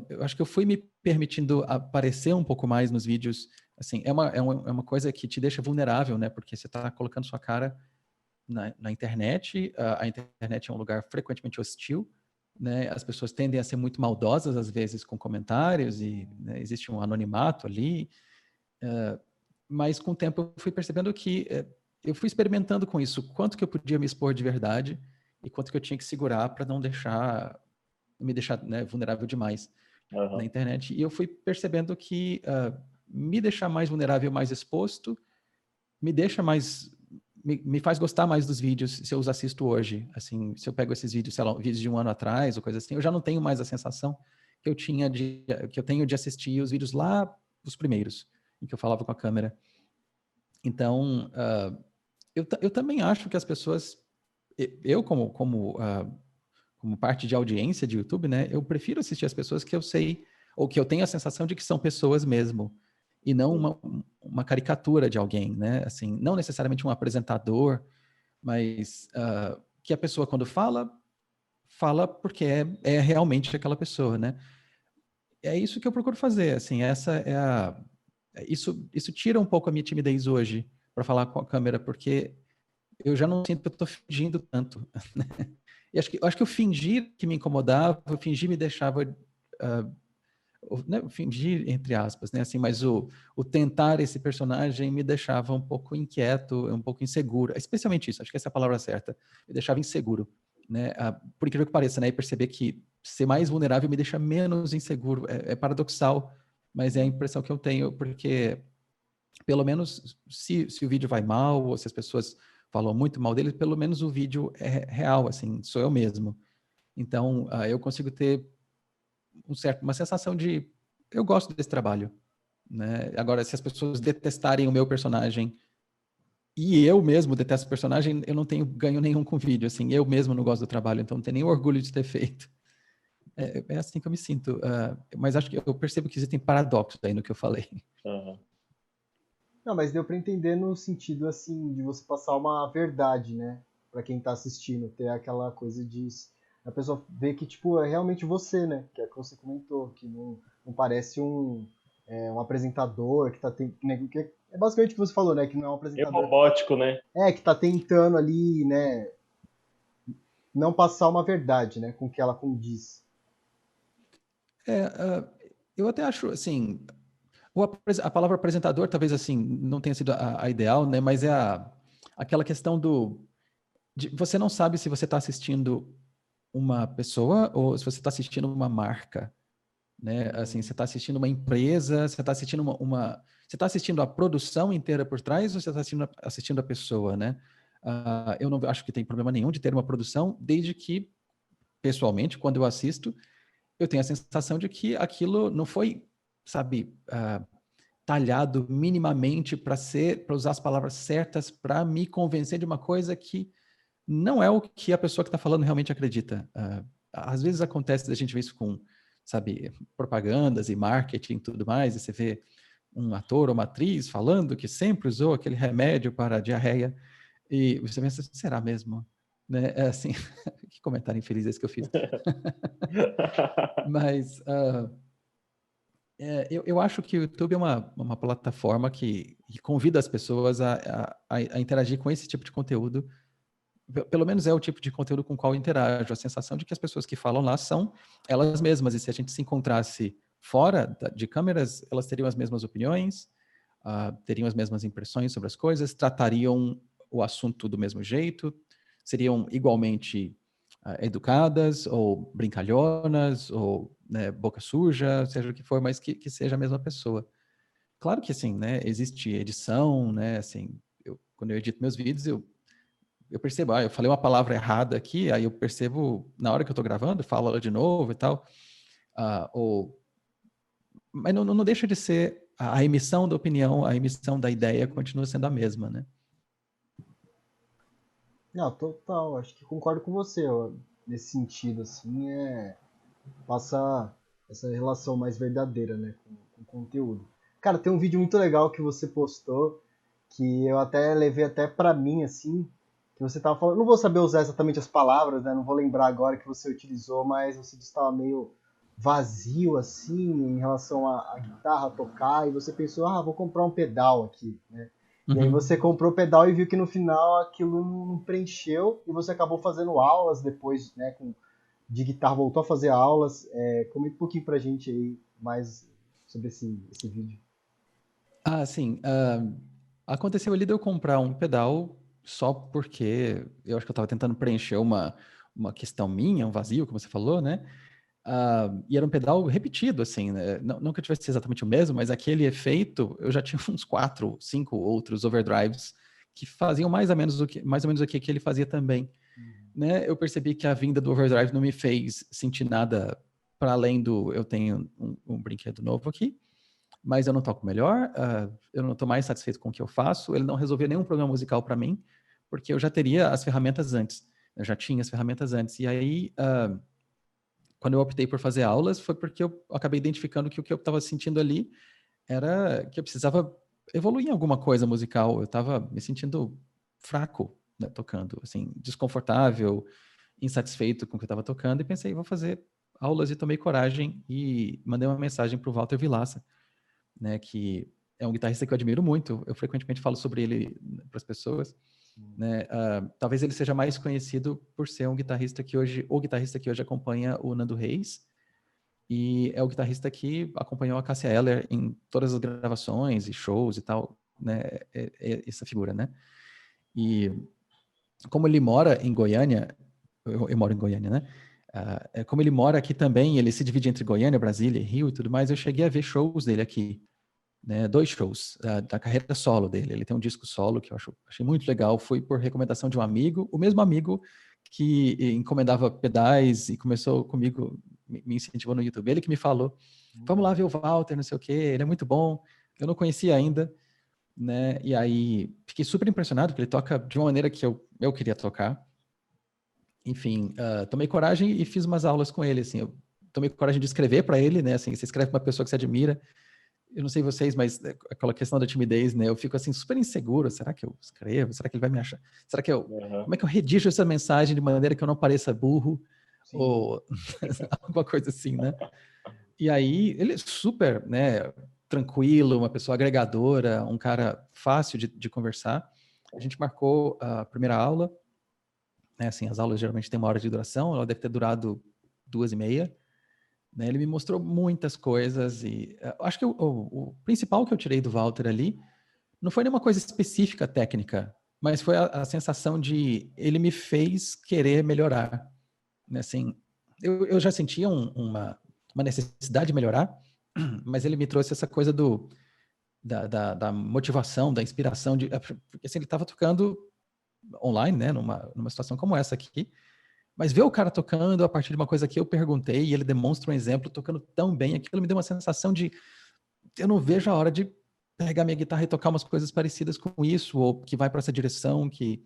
Eu acho que eu fui me permitindo aparecer um pouco mais nos vídeos. Assim, é uma coisa que te deixa vulnerável, né? Porque você está colocando sua cara na internet. A internet é um lugar frequentemente hostil, né? As pessoas tendem a ser muito maldosas às vezes com comentários e, né, existe um anonimato ali. Mas com o tempo eu fui percebendo que eu fui experimentando com isso, quanto que eu podia me expor de verdade e quanto que eu tinha que segurar para não me deixar, né, vulnerável demais na Aham. internet. E eu fui percebendo que me deixar mais vulnerável, mais exposto, me deixa mais, me faz gostar mais dos vídeos se eu os assisto hoje. Assim, se eu pego esses vídeos, sei lá, vídeos de um ano atrás ou coisa assim, eu já não tenho mais a sensação que eu tenho de assistir os vídeos lá, os primeiros, em que eu falava com a câmera. Então, eu também acho que as pessoas, eu como parte de audiência de YouTube, né, eu prefiro assistir as pessoas que eu sei, ou que eu tenho a sensação de que são pessoas mesmo, e não Sim. uma caricatura de alguém, né, assim, não necessariamente um apresentador, mas que a pessoa quando fala porque é realmente aquela pessoa, né. É isso que eu procuro fazer, assim, isso tira um pouco a minha timidez hoje para falar com a câmera, porque eu já não sinto que eu estou fingindo tanto. E acho que o fingir que me incomodava, o fingir me deixava, né, o fingir entre aspas, né, assim, mas o tentar esse personagem me deixava um pouco inquieto, um pouco inseguro, especialmente isso, acho que essa é a palavra certa, me deixava inseguro, né, por incrível que pareça, né, e perceber que ser mais vulnerável me deixa menos inseguro, é paradoxal, mas é a impressão que eu tenho, porque pelo menos se o vídeo vai mal, ou se as pessoas falam muito mal dele, pelo menos o vídeo é real, assim, sou eu mesmo. Então, eu consigo ter uma sensação de eu gosto desse trabalho, né? Agora, se as pessoas detestarem o meu personagem e eu mesmo detesto o personagem, eu não tenho ganho nenhum com o vídeo, assim, eu mesmo não gosto do trabalho, então não tenho nem orgulho de ter feito. É assim que eu me sinto, mas acho que eu percebo que existem paradoxos aí no que eu falei. Aham. Não, mas deu pra entender no sentido, assim, de você passar uma verdade, né? Pra quem tá assistindo, ter aquela coisa de A pessoa vê que, tipo, é realmente você, né? Que é o que você comentou, que não parece um apresentador que tá tentando... Que é basicamente o que você falou, né? Que não é um É apresentador robótico, né? que tá tentando ali, né? Não passar uma verdade, né? Com o que ela condiz. Eu até acho, assim, a palavra apresentador talvez, assim, não tenha sido a ideal, né? Mas é aquela questão você não sabe se você está assistindo uma pessoa ou se você está assistindo uma marca, né? Assim, você está assistindo uma empresa, você está assistindo você está assistindo a produção inteira por trás ou você está assistindo a pessoa, né? Eu não acho que tem problema nenhum de ter uma produção, desde que, pessoalmente, quando eu assisto, eu tenho a sensação de que aquilo não foi, sabe, talhado minimamente para usar as palavras certas para me convencer de uma coisa que não é o que a pessoa que está falando realmente acredita. Às vezes acontece da gente ver isso com, sabe, propagandas e marketing e tudo mais, e você vê um ator ou uma atriz falando que sempre usou aquele remédio para a diarreia, e você pensa, será mesmo? Né? É assim, que comentário infeliz esse que eu fiz. Mas eu acho que o YouTube é uma plataforma que convida as pessoas a interagir com esse tipo de conteúdo. Pelo menos é o tipo de conteúdo com o qual eu interajo. A sensação de que as pessoas que falam lá são elas mesmas. E se a gente se encontrasse fora de câmeras, elas teriam as mesmas opiniões, teriam as mesmas impressões sobre as coisas, tratariam o assunto do mesmo jeito, seriam igualmente educadas ou brincalhonas ou, né, boca suja, seja o que for, mas que seja a mesma pessoa. Claro que assim, né, existe edição, né, assim, quando eu edito meus vídeos, eu percebo, eu falei uma palavra errada aqui, aí eu percebo na hora que eu estou gravando, falo ela de novo e tal, mas não deixa de ser a emissão da opinião, a emissão da ideia continua sendo a mesma, né? Não, total, acho que concordo com você, ó, nesse sentido, assim, passa essa relação mais verdadeira, né, com o conteúdo. Cara, tem um vídeo muito legal que você postou, que eu até levei até pra mim, assim, que você tava falando, não vou saber usar exatamente as palavras, né, não vou lembrar agora que você utilizou, mas você estava meio vazio, assim, em relação à guitarra tocar, e você pensou, vou comprar um pedal aqui, né, e aí você comprou o pedal e viu que no final aquilo não preencheu, e você acabou fazendo aulas depois, né, de guitarra, voltou a fazer aulas. Comenta um pouquinho pra gente aí mais sobre esse vídeo. Sim. Aconteceu ali de eu comprar um pedal só porque eu acho que eu estava tentando preencher uma questão minha, um vazio, como você falou, né? E era um pedal repetido, assim, né? Não que eu tivesse exatamente o mesmo, mas aquele efeito, eu já tinha uns 4, 5 outros overdrives que faziam mais ou menos o que ele fazia também. Né? Eu percebi que a vinda do overdrive não me fez sentir nada para além eu tenho um brinquedo novo aqui, mas eu não toco melhor, eu não estou mais satisfeito com o que eu faço, ele não resolveu nenhum problema musical para mim, porque eu já teria as ferramentas antes, eu já tinha as ferramentas antes, e aí quando eu optei por fazer aulas, foi porque eu acabei identificando que o que eu estava sentindo ali era que eu precisava evoluir em alguma coisa musical. Eu estava me sentindo fraco, né, tocando, assim, desconfortável, insatisfeito com o que eu estava tocando, e pensei, vou fazer aulas, e tomei coragem e mandei uma mensagem para o Walter Vilaça, né, que é um guitarrista que eu admiro muito. Eu frequentemente falo sobre ele para as pessoas. Né? Talvez ele seja mais conhecido por ser o guitarrista que hoje acompanha o Nando Reis, e é o guitarrista que acompanhou a Cássia Eller em todas as gravações e shows e tal, né? É essa figura, né? E como ele mora em Goiânia, eu moro em Goiânia, né? Como ele mora aqui também, ele se divide entre Goiânia, Brasília, Rio e tudo mais, eu cheguei a ver shows dele aqui, né, 2 shows da carreira solo dele. Ele tem um disco solo que eu achei muito legal. Foi por recomendação de um amigo, o mesmo amigo que encomendava pedais e começou comigo, me incentivou no YouTube. Ele que me falou, vamos lá ver o Walter, não sei o quê, ele é muito bom. Eu não conhecia ainda, né? E aí fiquei super impressionado, porque ele toca de uma maneira que eu queria tocar. Enfim, tomei coragem e fiz umas aulas com ele, assim. Eu tomei coragem de escrever para ele, né? Assim, você escreve para uma pessoa que você admira. Eu não sei vocês, mas aquela questão da timidez, né? Eu fico assim super inseguro. Será que eu escrevo? Será que ele vai me achar? Será que Uhum. como é que eu redijo essa mensagem de maneira que eu não pareça burro? ou alguma coisa assim, né? E aí, ele é super, né, tranquilo, uma pessoa agregadora, um cara fácil de conversar. A gente marcou a primeira aula, né, assim, as aulas geralmente têm 1 hora de duração, ela deve ter durado 2h30, né? Ele me mostrou muitas coisas e acho que o principal que eu tirei do Walter ali não foi nenhuma coisa específica técnica, mas foi a sensação de ele me fez querer melhorar, né? Assim, eu já sentia uma necessidade de melhorar, mas ele me trouxe essa coisa da motivação, da inspiração, porque assim, ele estava tocando online, né, numa situação como essa aqui, mas ver o cara tocando a partir de uma coisa que eu perguntei e ele demonstra um exemplo tocando tão bem, aquilo me deu uma sensação de eu não vejo a hora de pegar minha guitarra e tocar umas coisas parecidas com isso, ou que vai para essa direção, que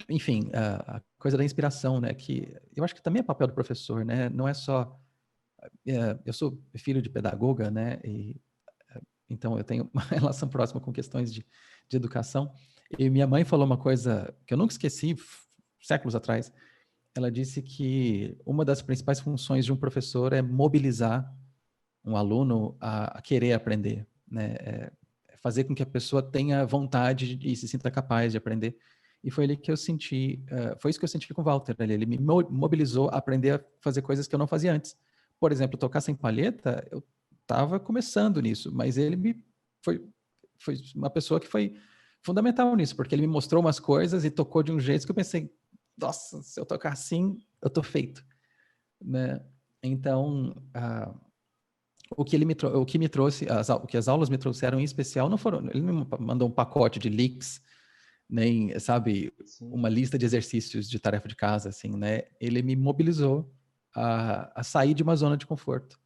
enfim, a coisa da inspiração, né, que eu acho que também é papel do professor, né, não é só eu sou filho de pedagoga, né, e então eu tenho uma relação próxima com questões de educação, e minha mãe falou uma coisa que eu nunca esqueci, séculos atrás. Ela disse que uma das principais funções de um professor é mobilizar um aluno a querer aprender, né? Fazer com que a pessoa tenha vontade e se sinta capaz de aprender. E foi ali que eu senti, foi isso que eu senti com o Walter. Ele me mobilizou a aprender a fazer coisas que eu não fazia antes. Por exemplo, tocar sem palheta, eu estava começando nisso, mas ele foi uma pessoa que foi fundamental nisso, porque ele me mostrou umas coisas e tocou de um jeito que eu pensei, nossa, se eu tocar assim, eu tô feito, né? Então, o que me trouxe, o que as aulas me trouxeram em especial não foram, ele não me mandou um pacote de leaks, nem, sabe, Sim. uma lista de exercícios de tarefa de casa, assim, né? Ele me mobilizou a sair de uma zona de conforto,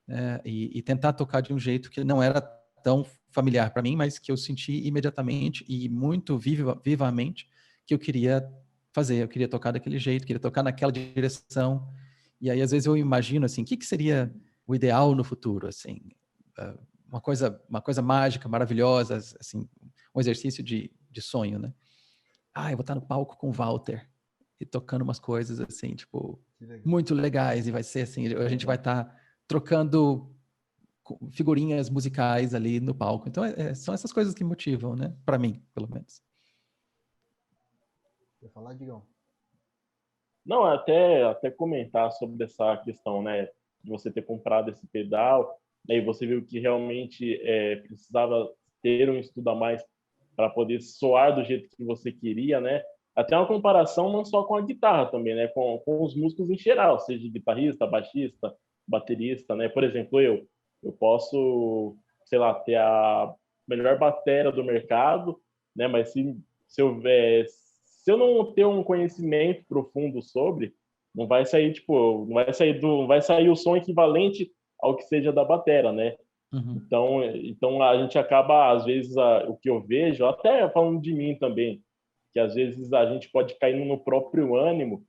né? E tentar tocar de um jeito que não era tão familiar para mim, mas que eu senti imediatamente e muito vivamente que eu queria fazer. Eu queria tocar daquele jeito, queria tocar naquela direção. E aí, às vezes, eu imagino, assim, o que seria o ideal no futuro, assim, uma coisa mágica, maravilhosa, assim, um exercício de sonho, né? Eu vou estar no palco com o Walter e tocando umas coisas, assim, tipo, muito legais, e vai ser assim, a gente vai estar trocando figurinhas musicais ali no palco. Então, são essas coisas que motivam, né? Para mim, pelo menos. Quer falar, Digão? Não, até comentar sobre essa questão, né, de você ter comprado esse pedal, né, e você viu que realmente precisava ter um estudo a mais para poder soar do jeito que você queria, né? Até uma comparação não só com a guitarra também, né, com os músicos em geral, seja guitarrista, baixista, baterista, né? Por exemplo, eu posso, sei lá, ter a melhor batera do mercado, né? Mas se eu não ter um conhecimento profundo sobre, não vai sair tipo, não vai sair o som equivalente ao que seja da batera, né? Uhum. Então a gente acaba às vezes o que eu vejo, até falando de mim também, que às vezes a gente pode cair no próprio ânimo,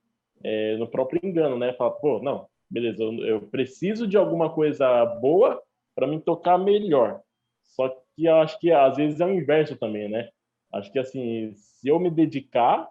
no próprio engano, né? Falar, pô, não, beleza, eu preciso de alguma coisa boa para me tocar melhor. Só que eu acho que às vezes é o inverso também, né? Acho que assim, se eu me dedicar,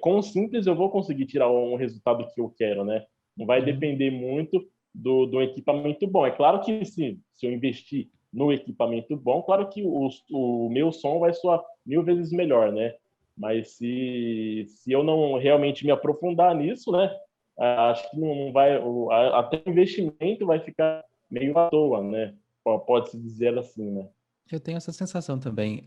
com o simples eu vou conseguir tirar um resultado que eu quero, né? Não vai depender muito do equipamento bom. É claro que se eu investir no equipamento bom, claro que o meu som vai soar 1000 vezes melhor, né? Mas se eu não realmente me aprofundar nisso, né? Acho que não vai, até o investimento vai ficar meio à toa, né? Pode-se dizer assim, né? Eu tenho essa sensação também,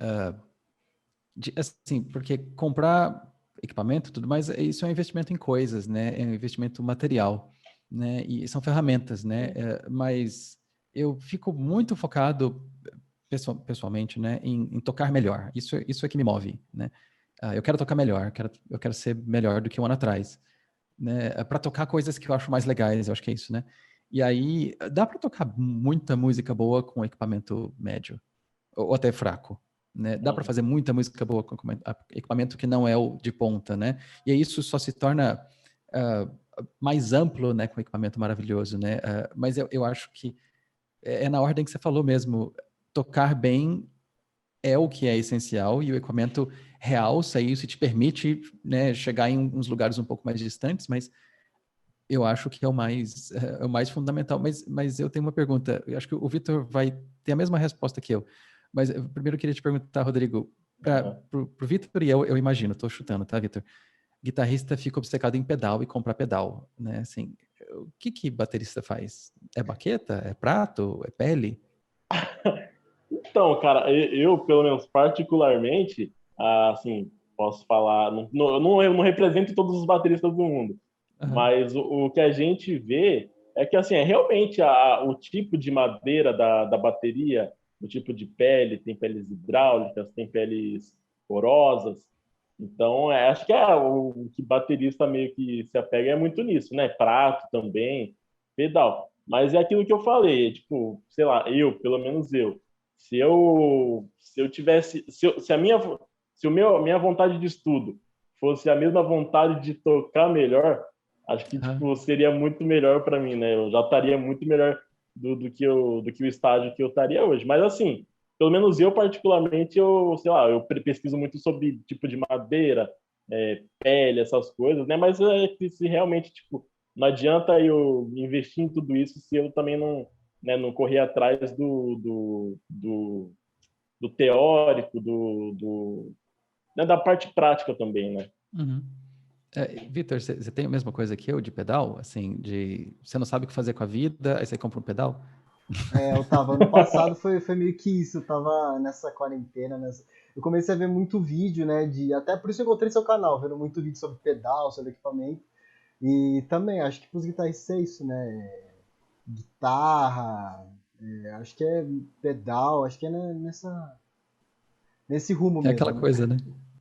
assim, porque comprar equipamento, tudo mais, isso é um investimento em coisas, né? É um investimento material, né? E são ferramentas, né? Mas eu fico muito focado pessoalmente, né, em tocar melhor. Isso é que me move, né? Eu quero tocar melhor, eu quero ser melhor do que um ano atrás, né? Para tocar coisas que eu acho mais legais, eu acho que é isso, né? E aí dá para tocar muita música boa com equipamento médio ou até fraco, né? Dá para fazer muita música boa com equipamento que não é o de ponta, né? E aí isso só se torna mais amplo, né, com equipamento maravilhoso, né? Mas eu acho que é na ordem que você falou mesmo. Tocar bem é o que é essencial e o equipamento realça isso e te permite, né, chegar em uns lugares um pouco mais distantes, mas eu acho que é o mais fundamental. Mas eu tenho uma pergunta. Eu acho que o Vitor vai ter a mesma resposta que eu. Mas primeiro eu queria te perguntar, Rodrigo, pro Vitor e eu imagino, estou chutando, tá, Vitor? Guitarrista fica obcecado em pedal e compra pedal, né? Assim, o que baterista faz? É baqueta? É prato? É pele? Então, cara, eu, pelo menos particularmente, assim, posso falar, eu não represento todos os bateristas do mundo, Aham. mas o que a gente vê é que, assim, é realmente o tipo de madeira da bateria, o tipo de pele, tem peles hidráulicas, tem peles porosas, então, acho que o que baterista meio que se apega é muito nisso, né? Prato também, pedal. Mas é aquilo que eu falei, tipo, sei lá, pelo menos eu, se eu tivesse, se a minha, se o meu, minha vontade de estudo fosse a mesma vontade de tocar melhor, acho que Aham. tipo seria muito melhor para mim, né? Eu já estaria muito melhor do que o estágio que eu estaria hoje. Mas assim, pelo menos eu particularmente, eu, sei lá, eu pesquiso muito sobre tipo de madeira, pele, essas coisas, né? Mas que se realmente, tipo, não adianta eu investir em tudo isso se eu também não, né, não correr atrás do teórico, né, da parte prática também, né? Uhum. Vitor, você tem a mesma coisa que eu de pedal? Assim, você não sabe o que fazer com a vida, aí você compra um pedal? Eu tava, ano passado foi meio que isso, eu tava nessa quarentena, eu comecei a ver muito vídeo, né, até por isso eu encontrei seu canal, vendo muito vídeo sobre pedal, sobre equipamento, e também, acho que pros guitarristas é isso, né, guitarra, acho que é pedal, acho que é nesse rumo É aquela mesmo, né. coisa, né?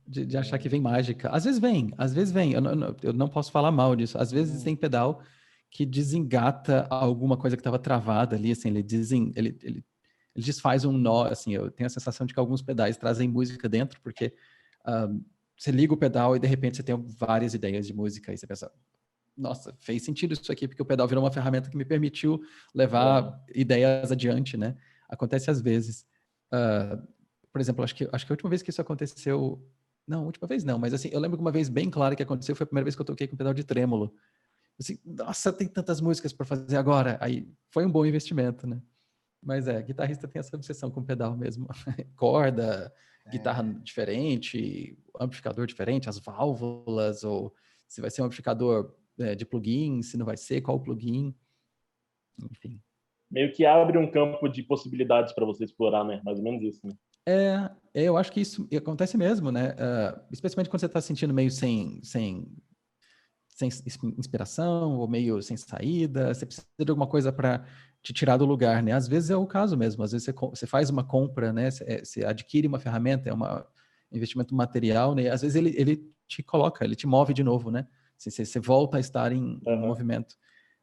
De achar que vem mágica. Às vezes vem, às vezes vem. Eu não posso falar mal disso. Às vezes tem pedal que desengata alguma coisa que estava travada ali, assim, ele desfaz um nó, assim, eu tenho a sensação de que alguns pedais trazem música dentro, porque ah, você liga o pedal e de repente você tem várias ideias de música e você pensa, nossa, fez sentido isso aqui, porque o pedal virou uma ferramenta que me permitiu Uhum. levar ideias adiante, né? Acontece às vezes. Ah, por exemplo, acho que a última vez que isso aconteceu. Não, a última vez não, mas assim, eu lembro que uma vez bem clara que aconteceu foi a primeira vez que eu toquei com pedal de trêmulo. Assim, nossa, tem tantas músicas para fazer agora. Aí foi um bom investimento, né? Mas guitarrista tem essa obsessão com pedal mesmo. Corda, guitarra diferente, amplificador diferente, as válvulas, ou se vai ser um amplificador de plugin, se não vai ser, qual o plugin, enfim. Meio que abre um campo de possibilidades para você explorar, né? Mais ou menos isso, né? Eu acho que isso acontece mesmo, né? Especialmente quando você está se sentindo meio sem inspiração ou meio sem saída, você precisa de alguma coisa para te tirar do lugar, né? Às vezes é o caso mesmo, às vezes você faz uma compra, né? Você adquire uma ferramenta, é um investimento material, né? Às vezes ele te coloca, ele te move de novo, né? Você volta a estar em Uhum. movimento.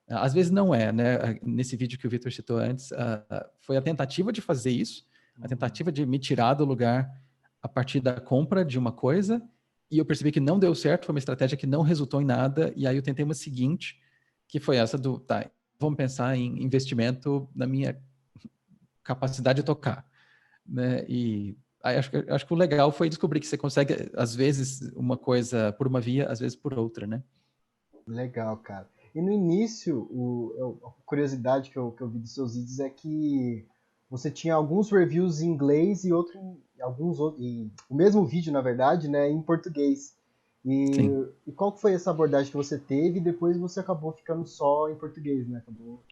Às vezes não é, né? Nesse vídeo que o Vitor citou antes, foi a tentativa de fazer isso, a tentativa de me tirar do lugar a partir da compra de uma coisa, e eu percebi que não deu certo, foi uma estratégia que não resultou em nada, e aí eu tentei uma seguinte, que foi essa tá, vamos pensar em investimento na minha capacidade de tocar, né? E aí acho que o legal foi descobrir que você consegue, às vezes, uma coisa por uma via, às vezes por outra, né? Legal, cara. E no início, a curiosidade que eu vi dos seus vídeos é que você tinha alguns reviews em inglês e alguns outros, e o mesmo vídeo, na verdade, né, em português. E, Sim. e qual que foi essa abordagem que você teve e depois você acabou ficando só em português, né? Acabou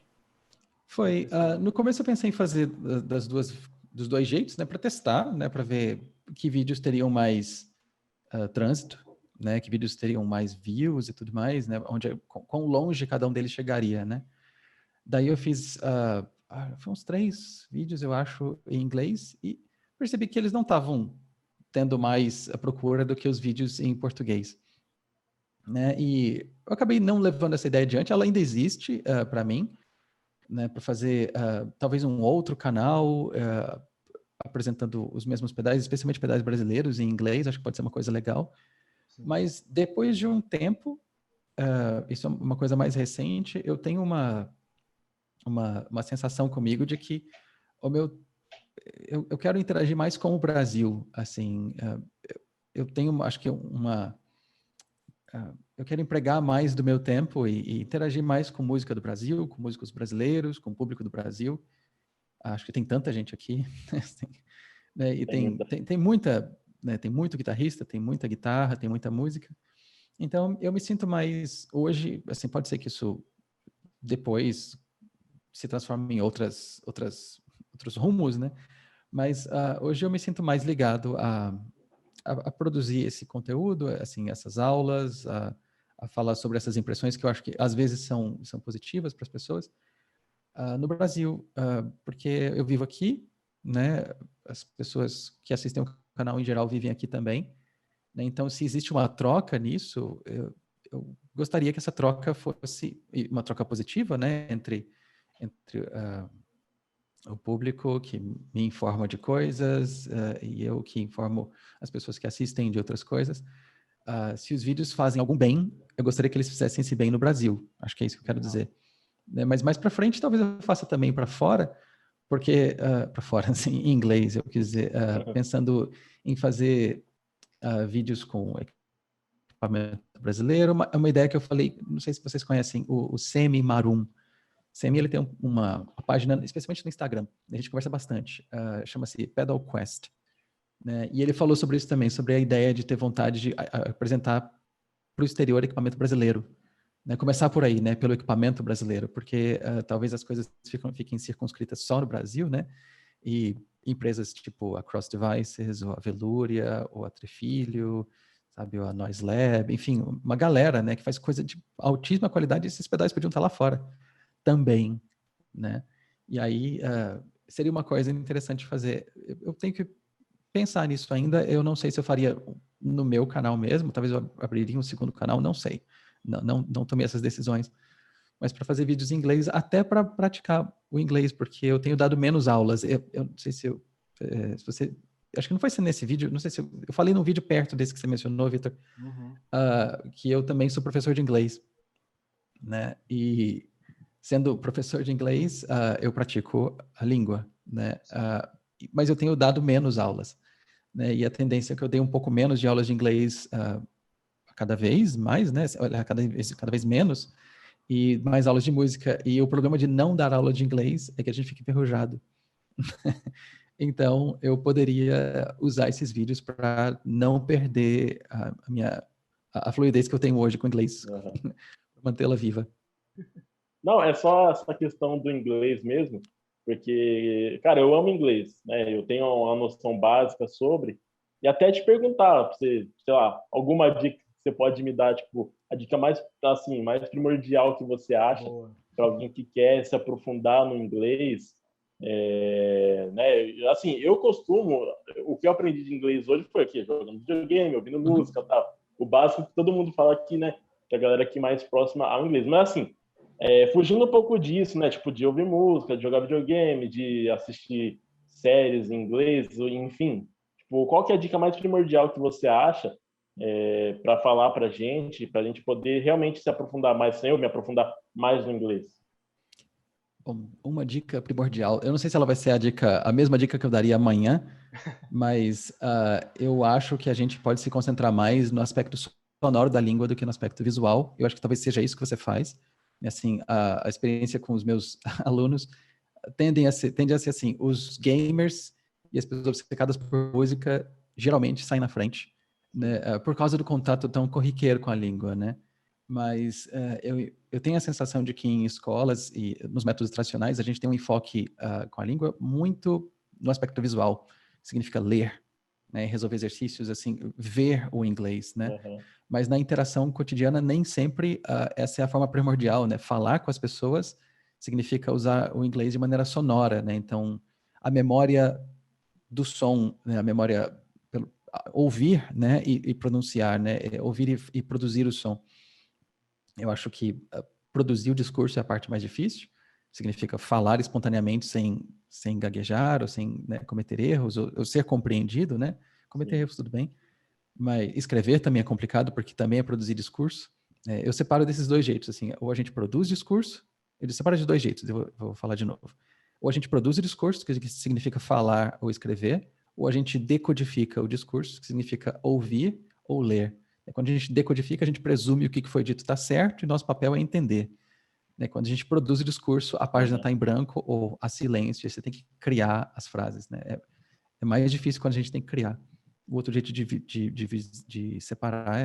Foi. crescendo. No começo eu pensei em fazer dos dois jeitos, né, para testar, né, para ver que vídeos teriam mais trânsito, né, que vídeos teriam mais views e tudo mais, né, quão longe cada um deles chegaria, né. Daí eu fiz, foi uns 3 vídeos, eu acho, em inglês e percebi que eles não estavam tendo mais a procura do que os vídeos em português, né. E eu acabei não levando essa ideia adiante. Ela ainda existe para mim, né, para fazer talvez um outro canal apresentando os mesmos pedais, especialmente pedais brasileiros em inglês, acho que pode ser uma coisa legal. Sim. Mas depois de um tempo, isso é uma coisa mais recente, eu tenho uma sensação comigo de que o meu, eu quero interagir mais com o Brasil, assim, eu tenho, acho que eu quero empregar mais do meu tempo e interagir mais com música do Brasil, com músicos brasileiros, com o público do Brasil. Acho que tem tanta gente aqui, né? E tem muita, né? Tem muito guitarrista, tem muita guitarra, tem muita música. Então, eu me sinto mais, hoje, assim, pode ser que isso depois se transforme em outros rumos, né? Mas hoje eu me sinto mais ligado a produzir esse conteúdo, assim, essas aulas, a falar sobre essas impressões que eu acho que às vezes são positivas para as pessoas no Brasil, porque eu vivo aqui, né? As pessoas que assistem o canal em geral vivem aqui também, né? Então, se existe uma troca nisso, eu gostaria que essa troca fosse uma troca positiva, né? Entre o público que me informa de coisas e eu que informo as pessoas que assistem de outras coisas. Se os vídeos fazem algum bem, eu gostaria que eles fizessem esse bem no Brasil. Acho que é isso que eu quero dizer. Mas mais para frente, talvez eu faça também para fora, porque para fora, assim, em inglês, eu quis dizer, pensando em fazer vídeos com equipamento brasileiro. É uma ideia que eu falei, não sei se vocês conhecem, o Semi Marum. Semi, ele tem uma página, especialmente no Instagram, a gente conversa bastante, chama-se Pedal Quest, né? E ele falou sobre isso também, sobre a ideia de ter vontade de apresentar para o exterior equipamento brasileiro, né? Começar por aí, né? Pelo equipamento brasileiro, porque talvez as coisas fiquem circunscritas só no Brasil, né? E empresas tipo a Cross Devices, ou a Veluria, ou a Trifilho, sabe, ou a Noise Lab, enfim, uma galera, né, que faz coisa de altíssima qualidade, e esses pedais podiam estar lá fora também, né? E aí seria uma coisa interessante fazer. Eu tenho que pensar nisso ainda. Eu não sei se eu faria no meu canal mesmo. Talvez eu abriria um segundo canal. Não sei. Não tomei essas decisões. Mas para fazer vídeos em inglês, até para praticar o inglês, porque eu tenho dado menos aulas. Eu não sei se você... Acho que não foi nesse vídeo, não sei se eu falei num vídeo perto desse que você mencionou, Vitor, que eu também sou professor de inglês, né? E sendo professor de inglês, eu pratico a língua, né? Mas eu tenho dado menos aulas, né? E a tendência é que eu dei um pouco menos de aulas de inglês cada vez mais, né? Cada vez menos, e mais aulas de música. E o problema de não dar aula de inglês é que a gente fica enferrujado. Então, eu poderia usar esses vídeos para não perder a fluidez que eu tenho hoje com o inglês, mantê-la viva. Não, é só essa questão do inglês mesmo, porque, cara, eu amo inglês, né? Eu tenho uma noção básica sobre, e até te perguntar, você, sei lá, alguma dica que você pode me dar, tipo, a dica mais, assim, mais primordial que você acha para alguém que quer se aprofundar no inglês, né? Assim, eu costumo, o que eu aprendi de inglês hoje foi aqui, jogando videogame, ouvindo música, tal. O básico que todo mundo fala aqui, né? Que a galera aqui mais próxima ao inglês. Mas, assim, fugindo um pouco disso, né? Tipo, de ouvir música, de jogar videogame, de assistir séries em inglês, enfim. Tipo, qual que é a dica mais primordial que você acha para falar para a gente poder realmente se aprofundar mais, sem eu me aprofundar mais no inglês? Bom, uma dica primordial. Eu não sei se ela vai ser a mesma dica que eu daria amanhã, mas eu acho que a gente pode se concentrar mais no aspecto sonoro da língua do que no aspecto visual. Eu acho que talvez seja isso que você faz. Assim, a experiência com os meus alunos tende a ser assim, os gamers e as pessoas obcecadas por música geralmente saem na frente, né, por causa do contato tão corriqueiro com a língua, né? Mas eu tenho a sensação de que em escolas e nos métodos tradicionais a gente tem um enfoque com a língua muito no aspecto visual, significa ler, né, resolver exercícios, assim, ver o inglês, né? Mas na interação cotidiana nem sempre essa é a forma primordial, né? Falar com as pessoas significa usar o inglês de maneira sonora, né? Então, a memória do som, né? A memória pelo ouvir, né? E pronunciar, né? Ouvir e produzir o som. Eu acho que produzir o discurso é a parte mais difícil. Significa falar espontaneamente sem gaguejar ou sem, né, cometer erros ou ser compreendido, né? Cometer erros, tudo bem. Mas escrever também é complicado, porque também é produzir discurso. Eu separo desses dois jeitos, assim, ou a gente produz discurso, ele separa de dois jeitos, eu vou falar de novo. Ou a gente produz o discurso, que significa falar ou escrever, ou a gente decodifica o discurso, que significa ouvir ou ler. Quando a gente decodifica, a gente presume o que foi dito está certo e nosso papel é entender. Quando a gente produz o discurso, a página está em branco ou há silêncio, e você tem que criar as frases. Né? É mais difícil quando a gente tem que criar. O outro jeito de separar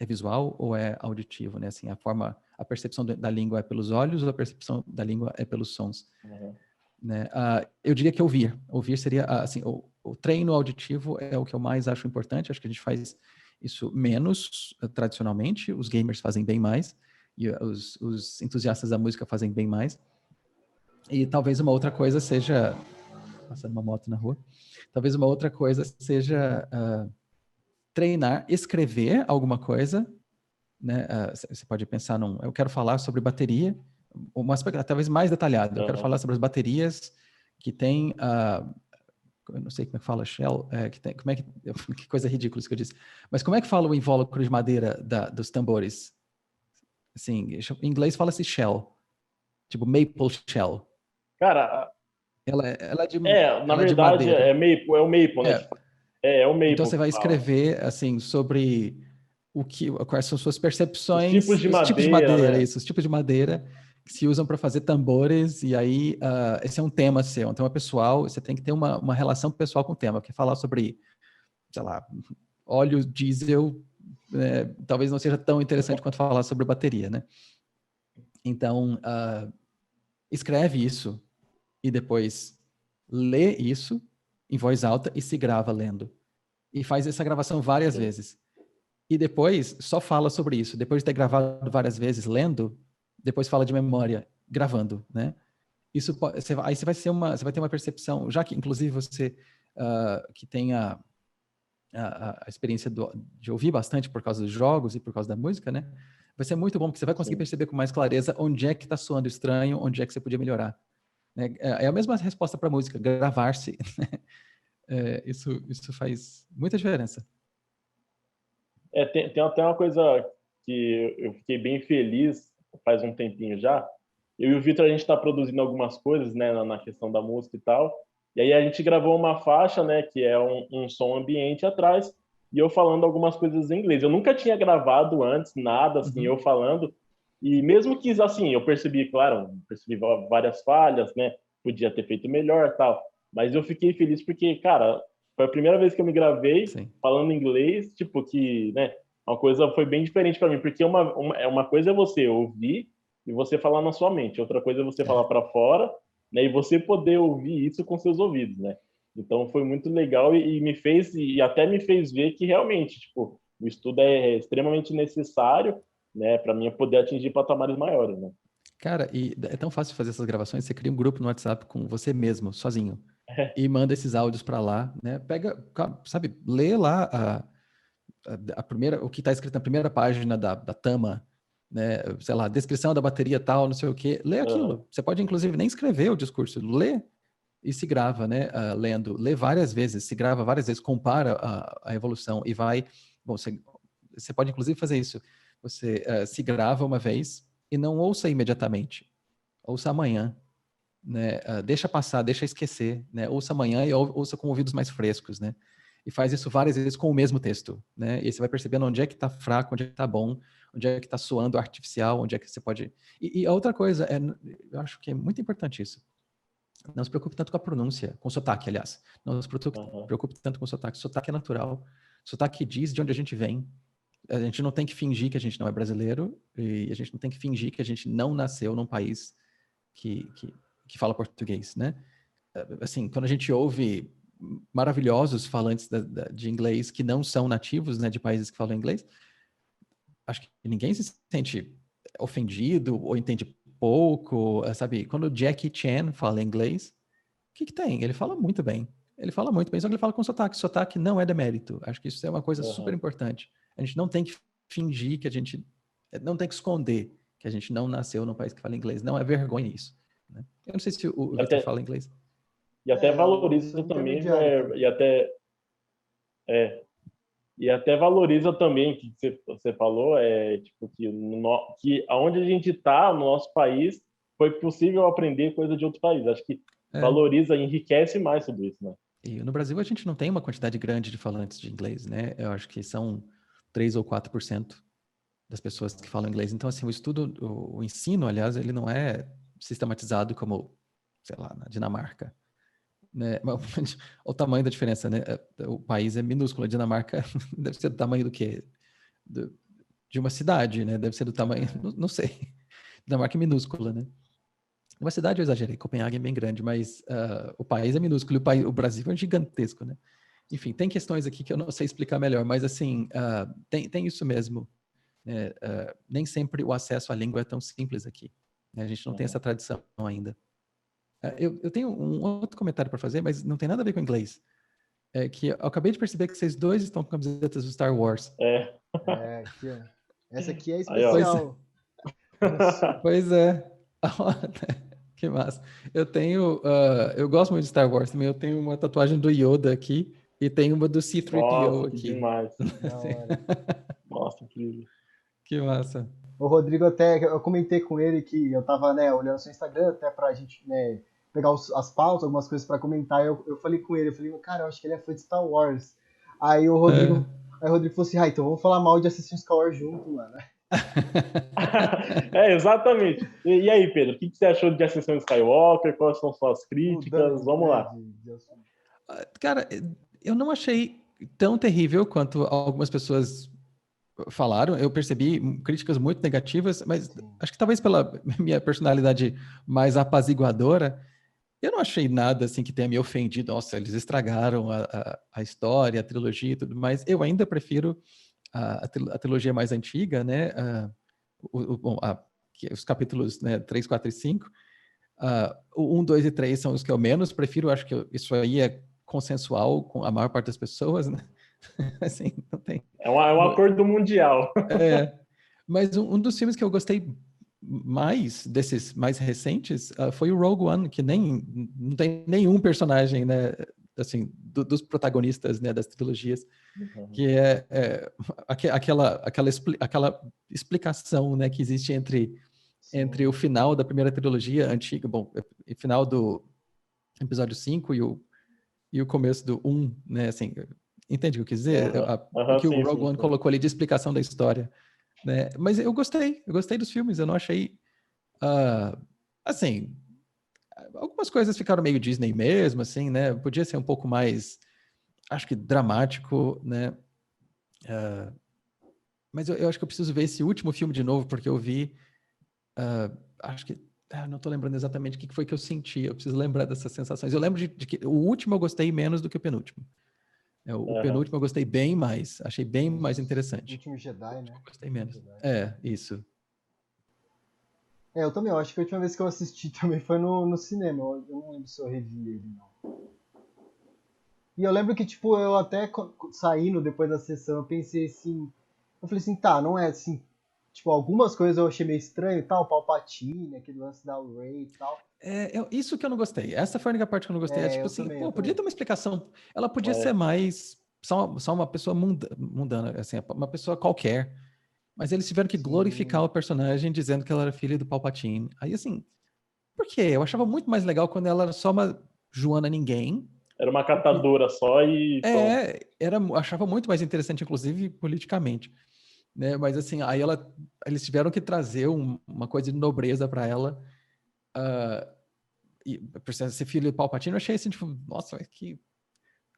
é visual ou é auditivo, né? Assim, a percepção da língua é pelos olhos ou a percepção da língua é pelos sons. Né? Eu diria que ouvir. Ouvir seria, assim, o treino auditivo é o que eu mais acho importante. Acho que a gente faz isso menos tradicionalmente. Os gamers fazem bem mais e os entusiastas da música fazem bem mais. E talvez uma outra coisa seja... Passando uma moto na rua. Talvez uma outra coisa seja treinar, escrever alguma coisa, né? Você pode pensar eu quero falar sobre bateria, uma aspecto talvez mais detalhado. Eu quero falar sobre as baterias que tem, eu não sei como é que fala, shell, que coisa ridícula isso que eu disse. Mas como é que fala o invólucro de madeira dos tambores? Assim, em inglês fala-se shell, tipo maple shell. Cara, Ela na é de verdade madeira. é o maple, né? É o Então maple você vai que fala. escrever assim sobre quais são suas percepções, Os tipos de madeira, madeira, né? os tipos de madeira que se usam para fazer tambores, e aí esse é um tema seu, um tema pessoal, você tem que ter uma relação pessoal com o tema, porque falar sobre, sei lá, óleo diesel, talvez não seja tão interessante quanto falar sobre bateria, né? Então, escreve isso e depois lê isso em voz alta e se grava lendo. E faz essa gravação várias vezes. E depois só fala sobre isso. Depois de ter gravado várias vezes lendo, depois fala de memória gravando, né? Isso aí você vai ter uma percepção, já que inclusive você que tem a experiência de ouvir bastante por causa dos jogos e por causa da música, né? Vai ser muito bom porque você vai conseguir perceber com mais clareza onde é que está soando estranho, onde é que você podia melhorar. Né? É a mesma resposta para a música, gravar-se. Isso faz muita diferença. Tem até uma coisa que eu fiquei bem feliz faz um tempinho já. Eu e o Vitor, a gente está produzindo algumas coisas, né, na questão da música e tal. E aí a gente gravou uma faixa, né, que é um som ambiente atrás, e eu falando algumas coisas em inglês. Eu nunca tinha gravado antes nada, assim, eu falando. E mesmo que, assim, eu percebi, claro, percebi várias falhas, né, podia ter feito melhor tal. Mas eu fiquei feliz porque, cara, foi a primeira vez que eu me gravei falando inglês, tipo, que, né, uma coisa foi bem diferente para mim, porque uma coisa é você ouvir e você falar na sua mente, outra coisa é você falar para fora, né, e você poder ouvir isso com seus ouvidos, né? Então foi muito legal e até me fez ver que realmente, tipo, o estudo é extremamente necessário, né, para mim poder atingir patamares maiores, né? Cara, e é tão fácil fazer essas gravações, você cria um grupo no WhatsApp com você mesmo, sozinho, e manda esses áudios para lá, né? Pega, sabe, lê lá o que está escrito na primeira página da Tama, né? Sei lá, descrição da bateria tal, não sei o quê. Lê aquilo. Você pode, inclusive, nem escrever o discurso, lê e se grava, né? Lendo. Lê várias vezes, se grava várias vezes, compara a evolução e vai... Bom, você pode, inclusive, fazer isso. Você se grava uma vez e não ouça imediatamente. Ouça amanhã, né? Deixa passar, deixa esquecer, né? Ouça amanhã e ouça com ouvidos mais frescos, né? E faz isso várias vezes com o mesmo texto, né? E você vai percebendo onde é que está fraco, onde é que está bom, onde é que está soando artificial, onde é que você pode... E a outra coisa, eu acho que é muito importante isso. Não se preocupe tanto com a pronúncia, com o sotaque, aliás. Não se preocupe tanto com o sotaque. Sotaque é natural. Sotaque diz de onde a gente vem. A gente não tem que fingir que a gente não é brasileiro e a gente não tem que fingir que a gente não nasceu num país que fala português, né? Assim, quando a gente ouve maravilhosos falantes de inglês que não são nativos, né, de países que falam inglês, acho que ninguém se sente ofendido ou entende pouco, sabe? Quando o Jackie Chan fala inglês, o que tem? Ele fala muito bem. Ele fala muito bem, só que ele fala com sotaque. Sotaque não é demérito. Acho que isso é uma coisa super importante. A gente não tem que fingir que a gente... Não tem que esconder que a gente não nasceu num país que fala inglês. Não é vergonha isso. Né? Eu não sei se o Victor fala inglês. E até Eu valoriza sou também, intermediário também. E até valoriza também que você falou, tipo, que aonde a gente está, no nosso país, foi possível aprender coisa de outro país. Acho que valoriza, enriquece mais tudo isso, né? E no Brasil a gente não tem uma quantidade grande de falantes de inglês, né? Eu acho que são 3 ou 4% das pessoas que falam inglês. Então, assim, o ensino, aliás, ele não é sistematizado como, sei lá, na Dinamarca, né? Olha o tamanho da diferença, né? O país é minúsculo. A Dinamarca deve ser do tamanho do quê? De uma cidade, né? Deve ser do tamanho, não sei. Dinamarca é minúscula, né? Uma cidade eu exagerei, Copenhague é bem grande, mas o país é minúsculo e o Brasil é gigantesco, né? Enfim, tem questões aqui que eu não sei explicar melhor, mas assim, tem isso mesmo, né? Nem sempre o acesso à língua é tão simples aqui, né? A gente não tem essa tradição ainda. Eu tenho um outro comentário para fazer, mas não tem nada a ver com inglês. É que eu acabei de perceber que vocês dois estão com camisetas do Star Wars. Aqui, ó. Essa aqui é Aí, ó. especial. Pois é. Que massa. Eu gosto muito de Star Wars também. Eu tenho uma tatuagem do Yoda aqui e tenho uma do C-3PO Nossa, que aqui. demais. Da hora. Nossa, incrível. Que massa. O Rodrigo até, eu comentei com ele que eu tava, né, olhando seu Instagram até pra gente, né, pegar as pautas, algumas coisas pra comentar. Eu falei com ele, eu falei, cara, eu acho que ele é fã de Star Wars. Aí o Rodrigo falou assim, então vamos falar mal de Assassin's Creed junto, mano. Exatamente. E aí, Pedro, o que você achou de Ascensão Skywalker? Quais são suas críticas? Mudando, Vamos né, lá. de assunto. Cara, eu não achei tão terrível quanto algumas pessoas falaram. Eu percebi críticas muito negativas, mas Sim. acho que talvez pela minha personalidade mais apaziguadora, eu não achei nada assim que tenha me ofendido. Nossa, eles estragaram a história, a trilogia e tudo mais. Eu ainda prefiro a trilogia mais antiga, né? Bom, os capítulos, né, 3, 4 e 5. O 1, 2 e 3 são os que eu menos prefiro. Acho que isso aí é consensual com a maior parte das pessoas, né? Assim, não tem. É um acordo mundial. Mas um dos filmes que eu gostei mais, desses mais recentes, foi o Rogue One, que não tem nenhum personagem, né, assim, dos protagonistas, né, das trilogias, que aquela explicação, né, que existe entre o Sim. final da primeira trilogia antiga, bom, o final do episódio 5 e o começo do 1, né, assim, entende o que eu quis dizer? O que o Sim, Rogue sim, One sim. colocou ali de explicação da história, né? Mas eu gostei dos filmes, eu não achei, assim, algumas coisas ficaram meio Disney mesmo, assim, né? Podia ser um pouco mais, acho que dramático, né? Mas eu acho que eu preciso ver esse último filme de novo, porque eu vi, acho que, não tô lembrando exatamente o que foi que eu senti, eu preciso lembrar dessas sensações. Eu lembro de que o último eu gostei menos do que o penúltimo. O penúltimo eu gostei bem mais, achei bem mais interessante. Último Jedi, O último né? eu gostei Último menos. Jedi. Isso. Eu também, eu acho que a última vez que eu assisti também foi no cinema. Eu não lembro se eu revi ele, não. E eu lembro que, tipo, eu até saindo depois da sessão, eu pensei assim. Eu falei assim, tá, não é assim. Tipo, algumas coisas eu achei meio estranho e tal, Palpatine, aquele lance da Rey e tal. Isso que eu não gostei. Essa foi a única parte que eu não gostei. É tipo Eu assim, também, eu pô, podia também. ter uma explicação. Ela podia ser mais só uma pessoa mundana, assim, uma pessoa qualquer. Mas eles tiveram que glorificar Sim. o personagem dizendo que ela era filha do Palpatine. Aí, assim, por quê? Eu achava muito mais legal quando ela era só uma Joana ninguém. Era uma Do que... catadora só e pronto. achava muito mais interessante, inclusive, politicamente. Né? Mas, assim, eles tiveram que trazer uma coisa de nobreza para ela. E precisa ser filho do Palpatine, eu achei assim, tipo, nossa, que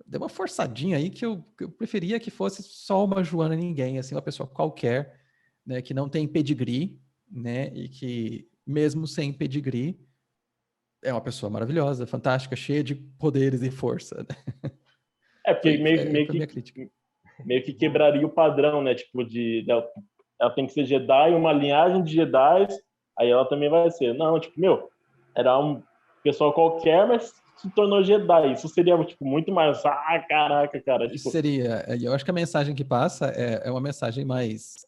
deu uma forçadinha aí que eu preferia que fosse só uma Joana ninguém, assim, uma pessoa qualquer, né, que não tem pedigree, né, e que mesmo sem pedigree é uma pessoa maravilhosa, fantástica, cheia de poderes e força. Né? Porque Foi a minha crítica. meio que quebraria o padrão, né? Tipo, ela tem que ser Jedi, uma linhagem de Jedi, aí ela também vai ser. Não, tipo, era um pessoal qualquer, mas se tornou Jedi. Isso seria, tipo, muito mais. Caraca, cara. Tipo, Eu acho que a mensagem que passa é uma mensagem mais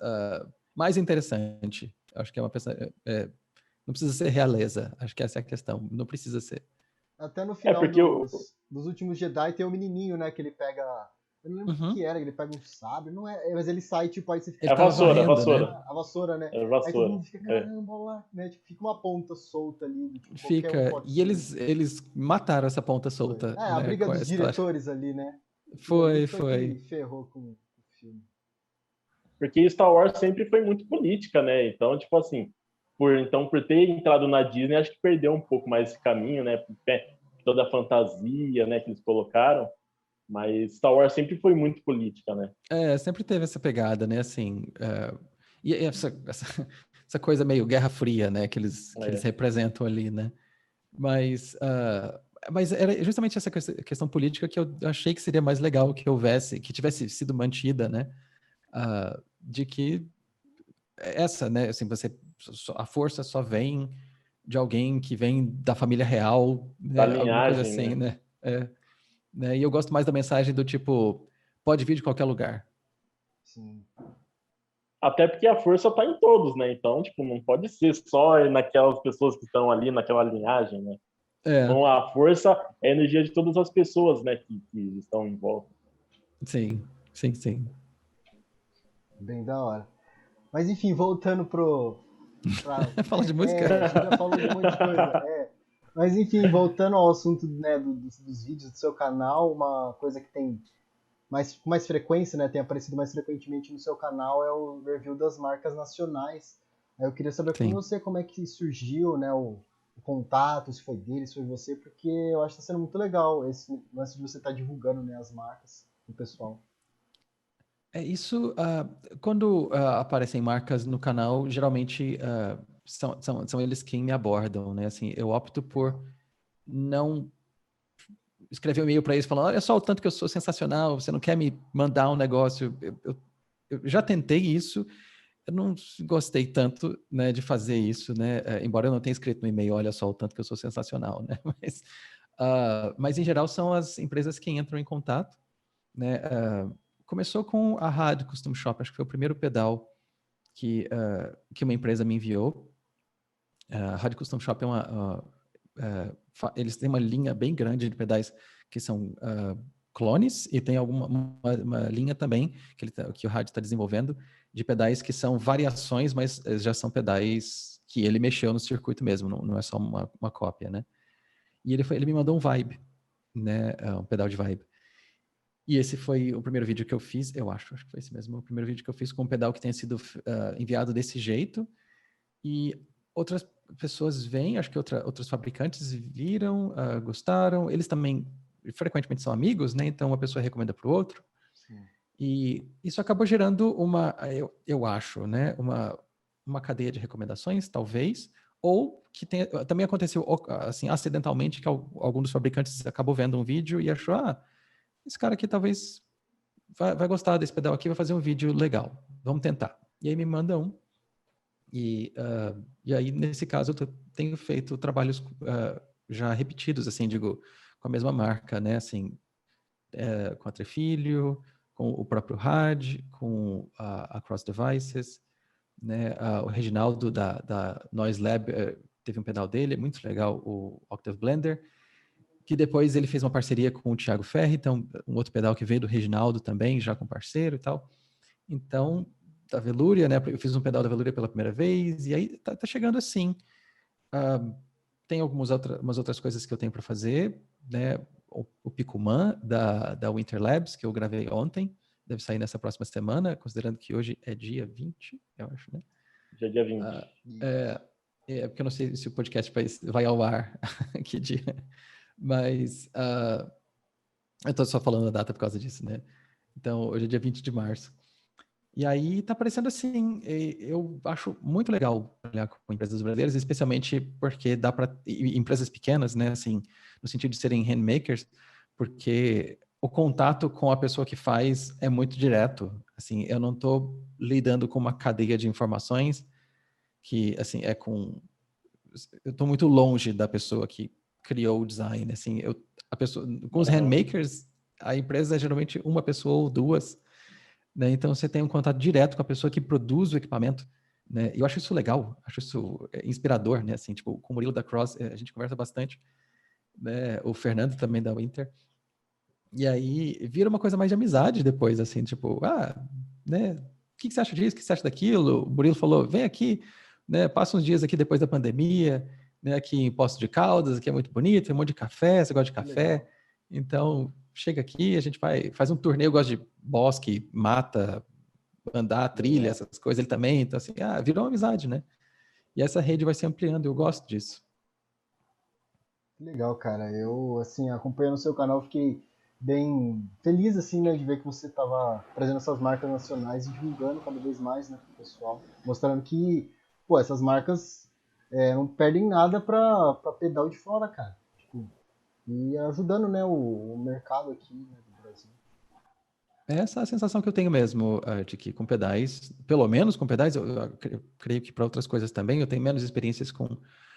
interessante. Acho que é uma mensagem, não precisa ser realeza, acho que essa é a questão, não precisa ser. Até no é final porque dos últimos Jedi tem o menininho, né? Que ele pega Eu não lembro o que era, ele pega um sabre, não é, mas ele sai, tipo, aí você fica... É a vassoura, a vassoura. Né? A vassoura, né? É a Aí todo vassoura. mundo fica, caramba, olha lá, né? Tipo, fica uma ponta solta ali, tipo, qualquer um Fica. pode E subir. eles mataram essa ponta Foi. solta, É, a né? briga Com dos essa história. diretores ali, né? Aquilo ali Foi, foi que foi. ferrou com o filme. Porque Star Wars sempre foi muito política, né? Então, tipo assim, por ter entrado na Disney, acho que perdeu um pouco mais esse caminho, né? Toda a fantasia, né, que eles colocaram. Mas Star Wars sempre foi muito política, né? Sempre teve essa pegada, né? Assim, e essa coisa meio Guerra Fria, né? Que eles representam ali, né? Mas era justamente essa questão política que eu achei que seria mais legal que houvesse, que tivesse sido mantida, né? De que essa, né? Assim, a força só vem de alguém que vem da família real, Da né? Alguma coisa linhagem, assim, né? né? Né? E eu gosto mais da mensagem do tipo, pode vir de qualquer lugar. Sim. Até porque a força tá em todos, né? Então, tipo, não pode ser só naquelas pessoas que estão ali naquela linhagem, né? Então, a força é a energia de todas as pessoas, né, que estão em volta. Sim, sim, sim. Bem da hora. Mas enfim, voltando Fala de música? A gente já falou de um monte de coisa. Mas enfim, voltando ao assunto, né, dos vídeos do seu canal, uma coisa que tem com mais frequência, né, tem aparecido mais frequentemente no seu canal é o review das marcas nacionais. Eu queria saber com Sim. você como é que surgiu, né, o contato, se foi dele, se foi você, porque eu acho que está sendo muito legal esse lance de você estar divulgando, né, as marcas pro pessoal. Isso, quando aparecem marcas no canal, geralmente são eles quem me abordam, né? Assim, eu opto por não escrever um e-mail para eles falando, olha só o tanto que eu sou sensacional, você não quer me mandar um negócio? Eu já tentei isso, eu não gostei tanto, né, de fazer isso, né? Embora eu não tenha escrito no e-mail, olha só o tanto que eu sou sensacional, né? Mas em geral são as empresas que entram em contato, né? Começou com a Rádio Custom Shop, acho que foi o primeiro pedal que uma empresa me enviou. A Rádio Custom Shop eles têm uma linha bem grande de pedais que são clones e tem uma linha também que o Rádio está desenvolvendo de pedais que são variações, mas já são pedais que ele mexeu no circuito mesmo, não é só uma cópia, né? E ele me mandou um Vibe, né? Um pedal de Vibe. E esse foi o primeiro vídeo que eu fiz, eu acho que foi esse mesmo, o primeiro vídeo que eu fiz com um pedal que tenha sido enviado desse jeito. E outras pessoas vêm, acho que outros fabricantes viram, gostaram. Eles também frequentemente são amigos, né? Então uma pessoa recomenda para o outro. Sim. E isso acabou gerando eu acho, né? Uma cadeia de recomendações, talvez. Ou que também aconteceu assim, acidentalmente, que algum dos fabricantes acabou vendo um vídeo e achou, esse cara aqui talvez vai gostar desse pedal aqui, vai fazer um vídeo legal. Vamos tentar. E aí me manda um. E aí, nesse caso, eu tenho feito trabalhos já repetidos, assim, digo, com a mesma marca, né? Assim, com a Trefilho, com o próprio RAD, com a Cross Devices, né? O Reginaldo da Noise Lab teve um pedal dele, é muito legal, o Octave Blender, que depois ele fez uma parceria com o Thiago Ferri, então um outro pedal que veio do Reginaldo também, já com parceiro e tal. Então, da Veluria, né? Eu fiz um pedal da Veluria pela primeira vez, e aí tá chegando assim. Tem umas outras coisas que eu tenho para fazer, né? O Picuman da Winter Labs, que eu gravei ontem, deve sair nessa próxima semana, considerando que hoje é dia 20, eu acho, né? Já é dia 20. Porque eu não sei se o podcast vai ao ar que dia. Mas eu tô só falando a data por causa disso, né? Então, hoje é dia 20 de março. E aí tá parecendo assim, eu acho muito legal trabalhar com empresas brasileiras, especialmente porque dá para empresas pequenas, né, assim, no sentido de serem handmakers, porque o contato com a pessoa que faz é muito direto. Assim, eu não estou lidando com uma cadeia de informações que, assim, eu estou muito longe da pessoa que criou o design, assim, com os handmakers, a empresa é geralmente uma pessoa ou duas, né? Então você tem um contato direto com a pessoa que produz o equipamento, né? E eu acho isso legal, acho isso inspirador, né? Assim, tipo, com o Murilo da Cross, a gente conversa bastante, né? O Fernando também da Winter. E aí vira uma coisa mais de amizade depois, assim, tipo, né, o que você acha disso? O que você acha daquilo? O Murilo falou, vem aqui, né, passa uns dias aqui depois da pandemia, né, aqui em Poços de Caldas, aqui é muito bonito, tem um monte de café, você gosta de Que legal. café? Então, chega aqui, a gente faz um turnê, eu gosto de bosque, mata, andar, trilha, Legal. essas coisas, ele também, então assim, virou uma amizade, né? E essa rede vai se ampliando, eu gosto disso. Que legal, cara. Eu, assim, acompanhando o seu canal, fiquei bem feliz, assim, né, de ver que você estava trazendo essas marcas nacionais e divulgando cada vez mais, né, pro pessoal. Mostrando que, pô, essas marcas não perdem nada pra pedal de fora, cara. Tipo, e ajudando, né, o mercado aqui, né, do Brasil. Essa é a sensação que eu tenho mesmo, de que com pedais, pelo menos com pedais, eu creio que para outras coisas também, eu tenho menos experiências com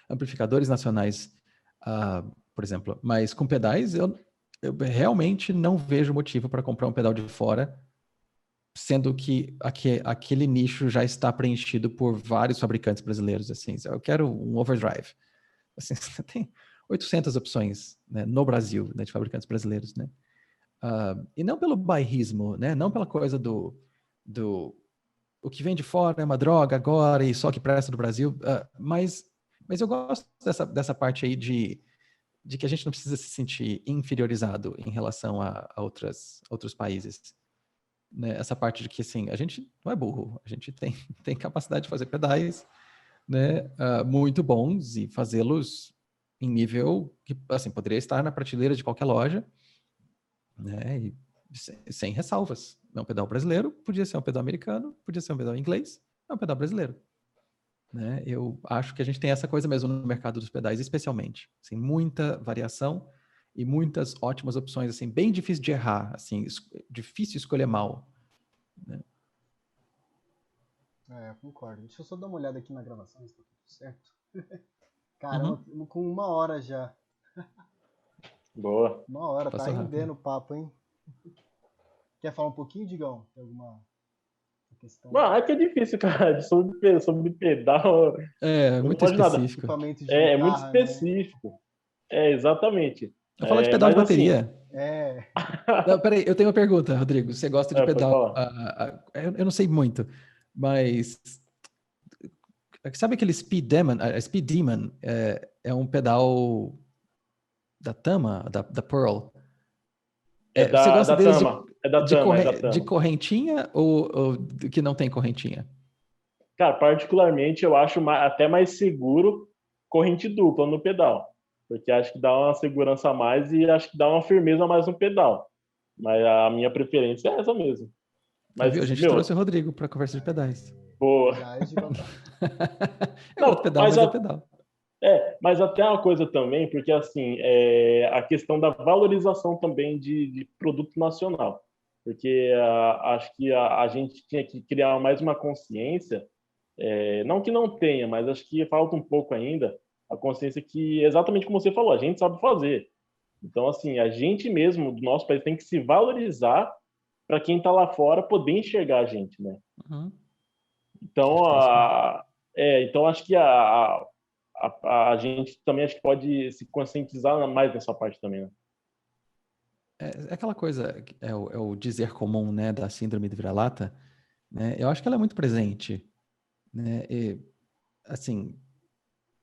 amplificadores nacionais, por exemplo, mas com pedais eu realmente não vejo motivo para comprar um pedal de fora, sendo que aquele nicho já está preenchido por vários fabricantes brasileiros, assim, eu quero um overdrive, assim, você tem 800 opções, né, no Brasil, né, de fabricantes brasileiros, né? E não pelo bairrismo, né? Não pela coisa do o que vem de fora é uma droga agora e só que presta do Brasil, mas eu gosto dessa parte aí de que a gente não precisa se sentir inferiorizado em relação a outros países. Né? Essa parte de que, assim, a gente não é burro, a gente tem capacidade de fazer pedais, né, muito bons e fazê-los em nível que, assim, poderia estar na prateleira de qualquer loja, né? E sem ressalvas. É um pedal brasileiro, podia ser um pedal americano, podia ser um pedal inglês, é um pedal brasileiro. Né? Eu acho que a gente tem essa coisa mesmo no mercado dos pedais, especialmente. Assim, muita variação e muitas ótimas opções, assim, bem difícil de errar, assim, difícil escolher mal. Né? Eu concordo. Deixa eu só dar uma olhada aqui na gravação, se tá tudo certo. Caramba, Uhum. estamos com 1 hora já. Boa. 1 hora, tá Passou rápido. rendendo o papo, hein? Quer falar um pouquinho, Digão? Tem alguma questão aí? Mano, é que é difícil, cara. Sobre pedal, É, eu não muito manjo nada. específico. Equipamento de É muito guitarra, né? específico. É, exatamente. Eu falo de pedal de Mas assim, bateria. É. Não, peraí, eu tenho uma pergunta, Rodrigo. Você gosta de pode pedal? falar. Eu não sei muito, mas sabe aquele Speed Demon? A Speed Demon é um pedal da Tama, da Pearl. Você É gosta da deles Tama. É da Tama, é da de Tama. correntinha ou que não tem correntinha? Cara, particularmente eu acho até mais seguro corrente dupla no pedal. Porque acho que dá uma segurança a mais e acho que dá uma firmeza a mais no pedal. Mas a minha preferência é essa mesmo. Viu? A Mas, gente trouxe o meu, Rodrigo para conversa de pedais. Aê. boa. Pedais de Gogó. É outro Não, pedal, mas é pedal. mas até uma coisa também, porque assim, a questão da valorização também de produto nacional. Porque acho que a gente tinha que criar mais uma consciência, não que não tenha, mas acho que falta um pouco ainda, a consciência que, exatamente como você falou, a gente sabe fazer. Então, assim, a gente mesmo, do nosso país, tem que se valorizar para quem está lá fora poder enxergar a gente, né? Uhum. Acho Então, que é isso mesmo. então acho que a gente também acho que pode se conscientizar mais nessa parte também, né? É aquela coisa, é o dizer comum, né, da síndrome de vira-lata, né? Eu acho que ela é muito presente, né? E, assim,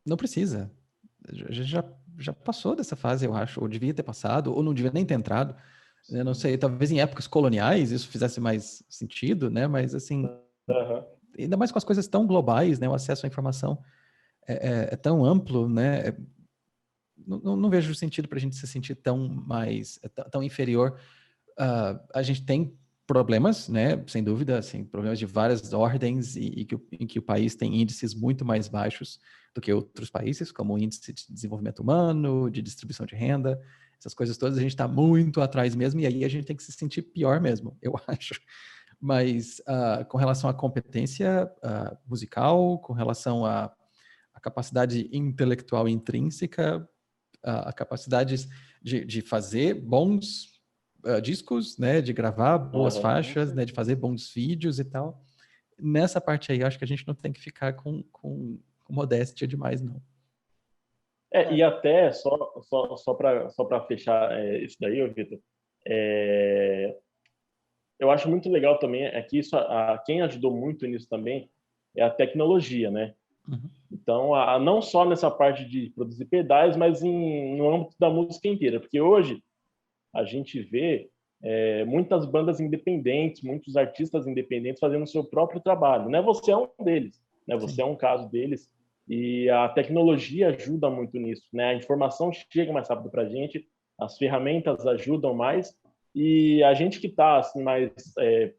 não precisa. A gente já passou dessa fase, eu acho, ou devia ter passado, ou não devia nem ter entrado. Eu não Sim. sei, talvez em épocas coloniais isso fizesse mais sentido, né? Mas, assim, Aham. ainda mais com as coisas tão globais, né? O acesso à informação é tão amplo, né? Não vejo sentido para a gente se sentir tão inferior. A gente tem problemas, né? Sem dúvida, assim, problemas de várias ordens em que o país tem índices muito mais baixos do que outros países, como o índice de desenvolvimento humano, de distribuição de renda, essas coisas todas, a gente está muito atrás mesmo, e aí a gente tem que se sentir pior mesmo, eu acho. Mas com relação à competência musical, com relação à capacidade intelectual intrínseca, a capacidade de fazer bons discos, né, de gravar boas Aham. Com faixas, né, de fazer certeza. bons vídeos e tal. Nessa parte aí, eu acho que a gente não tem que ficar com modéstia demais, não. É, E até, só para fechar isso daí, ô Vitor, Eu acho muito legal também é que isso, quem ajudou muito nisso também é a tecnologia, né? Uhum. Então, não só nessa parte de produzir pedais, mas no âmbito da música inteira, porque hoje a gente vê muitas bandas independentes, muitos artistas independentes fazendo o seu próprio trabalho, né? Você é um deles, né? Você Sim. é um caso deles, e a tecnologia ajuda muito nisso, né? A informação chega mais rápido para a gente, as ferramentas ajudam mais, e a gente que está assim, mais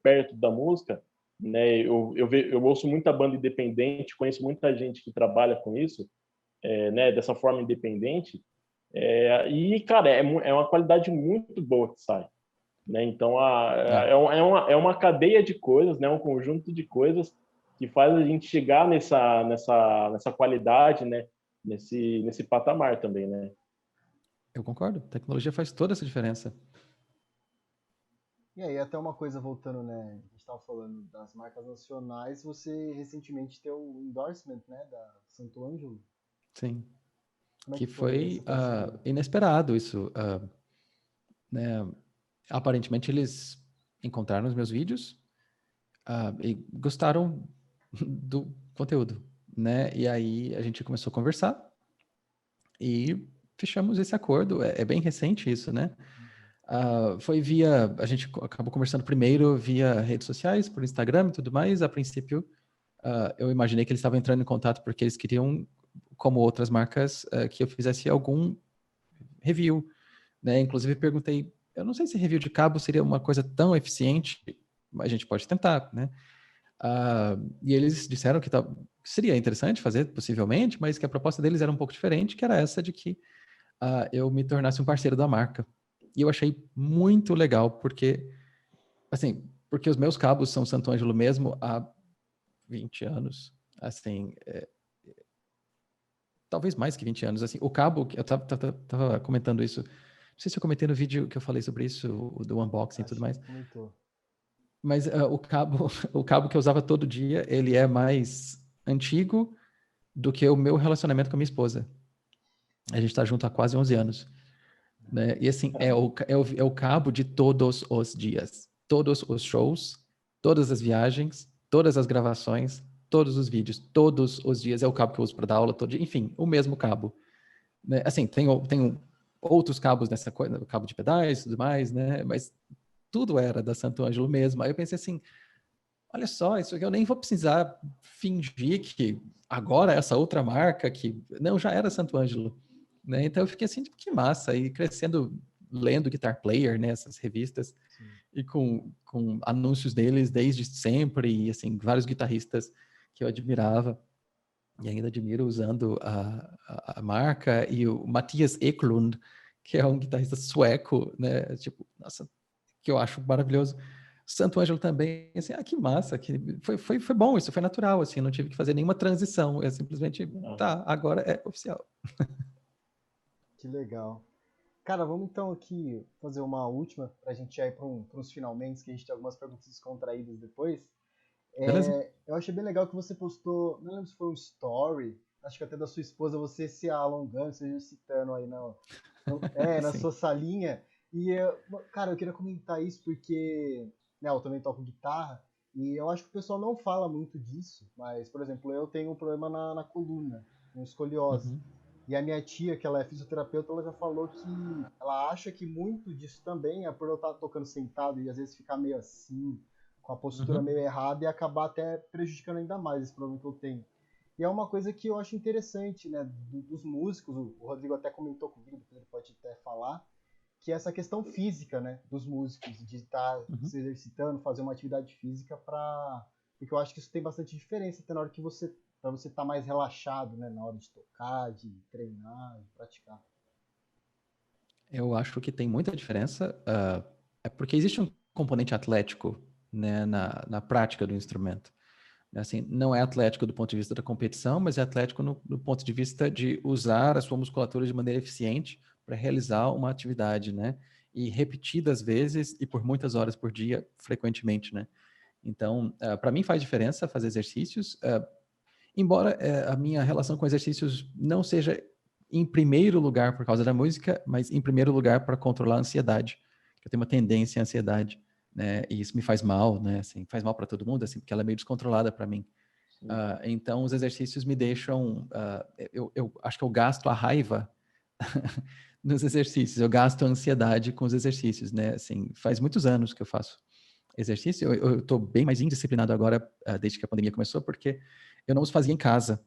perto da música, né? Eu ouço muita banda independente, conheço muita gente que trabalha com isso, né? Dessa forma independente, e, cara, é uma qualidade muito boa que sai, né? Então, é uma cadeia de coisas, né? Um conjunto de coisas que faz a gente chegar nessa qualidade, né? Nesse patamar também, né? Eu concordo. Tecnologia faz toda essa diferença. E aí, até uma coisa voltando, né? A gente estava falando das marcas nacionais, você recentemente teve o endorsement, né? Da Santo Ângelo. Sim. Como é Que que foi foi essa parceria? inesperado isso. Né? Aparentemente, eles encontraram os meus vídeos e gostaram do conteúdo, né? E aí a gente começou a conversar e fechamos esse acordo. É bem recente isso, né? Foi a gente acabou conversando primeiro via redes sociais, por Instagram e tudo mais. A princípio, eu imaginei que eles estavam entrando em contato porque eles queriam, como outras marcas, que eu fizesse algum review, né? Inclusive perguntei, eu não sei se review de cabo seria uma coisa tão eficiente, mas a gente pode tentar, né? E eles disseram que seria interessante fazer, possivelmente, mas que a proposta deles era um pouco diferente, que era essa de que eu me tornasse um parceiro da marca. E eu achei muito legal, porque, assim, porque os meus cabos são Santo Ângelo mesmo há 20 anos, assim, talvez mais que 20 anos, assim, o cabo, eu tava comentando isso, não sei se eu comentei no vídeo que eu falei sobre isso, do unboxing e tudo Acho que mais, comentou. mas o cabo que eu usava todo dia, ele é mais antigo do que o meu relacionamento com a minha esposa. A gente tá junto há quase 11 anos. Né? E assim, é o cabo de todos os dias. Todos os shows, todas as viagens, todas as gravações, todos os vídeos, todos os dias é o cabo que eu uso para dar aula todo dia. Enfim, o mesmo cabo. Né? Assim, tem outros cabos nessa coisa, cabo de pedais e tudo mais, né? Mas tudo era da Santo Ângelo mesmo. Aí eu pensei assim, olha só, isso aqui eu nem vou precisar fingir que agora essa outra marca que não já era Santo Ângelo, né? Então eu fiquei assim, tipo, que massa, e crescendo lendo Guitar Player, né, essas revistas Sim. e com anúncios deles desde sempre e assim vários guitarristas que eu admirava e ainda admiro usando a marca, e o Mattias Eklund, que é um guitarrista sueco, né, tipo, nossa, que eu acho maravilhoso. Santo Ângelo também, assim, que massa, que foi bom, isso foi natural, assim, não tive que fazer nenhuma transição, é simplesmente, tá, agora é oficial. Que legal. Cara, vamos então aqui fazer uma última pra gente já ir para uns finalmente, que a gente tem algumas perguntas descontraídas depois. Beleza? Eu achei bem legal que você postou, não lembro se foi um story, acho que até da sua esposa, você se alongando, se exercitando aí na Sim. sua salinha. E, cara, eu queria comentar isso porque, né, eu também toco guitarra e eu acho que o pessoal não fala muito disso, mas, por exemplo, eu tenho um problema na coluna, com escoliose. Uhum. E a minha tia, que ela é fisioterapeuta, ela já falou que ela acha que muito disso também é por eu estar tocando sentado e às vezes ficar meio assim, com a postura Uhum. meio errada e acabar até prejudicando ainda mais esse problema que eu tenho. E é uma coisa que eu acho interessante, né, dos músicos, o Rodrigo até comentou comigo, depois ele pode até falar, que é essa questão física, né, dos músicos, de estar Uhum. se exercitando, fazer uma atividade física para, porque eu acho que isso tem bastante diferença até na hora que você para você estar mais relaxado, né, na hora de tocar, de treinar, de praticar. Eu acho que tem muita diferença, é porque existe um componente atlético, né, na prática do instrumento. Assim, não é atlético do ponto de vista da competição, mas é atlético no ponto de vista de usar a sua musculatura de maneira eficiente para realizar uma atividade, né? E repetidas vezes e por muitas horas por dia, frequentemente, né? Então, para mim faz diferença fazer exercícios, embora a minha relação com exercícios não seja em primeiro lugar por causa da música, mas em primeiro lugar para controlar a ansiedade eu tenho uma tendência à ansiedade, né? E isso me faz mal, né? Assim, faz mal para todo mundo, assim, porque ela é meio descontrolada para mim. Então, os exercícios me deixam... eu acho que eu gasto a raiva nos exercícios. Eu gasto a ansiedade com os exercícios, né? Assim, faz muitos anos que eu faço exercício. Eu tô bem mais indisciplinado agora, desde que a pandemia começou, porque eu não os fazia em casa.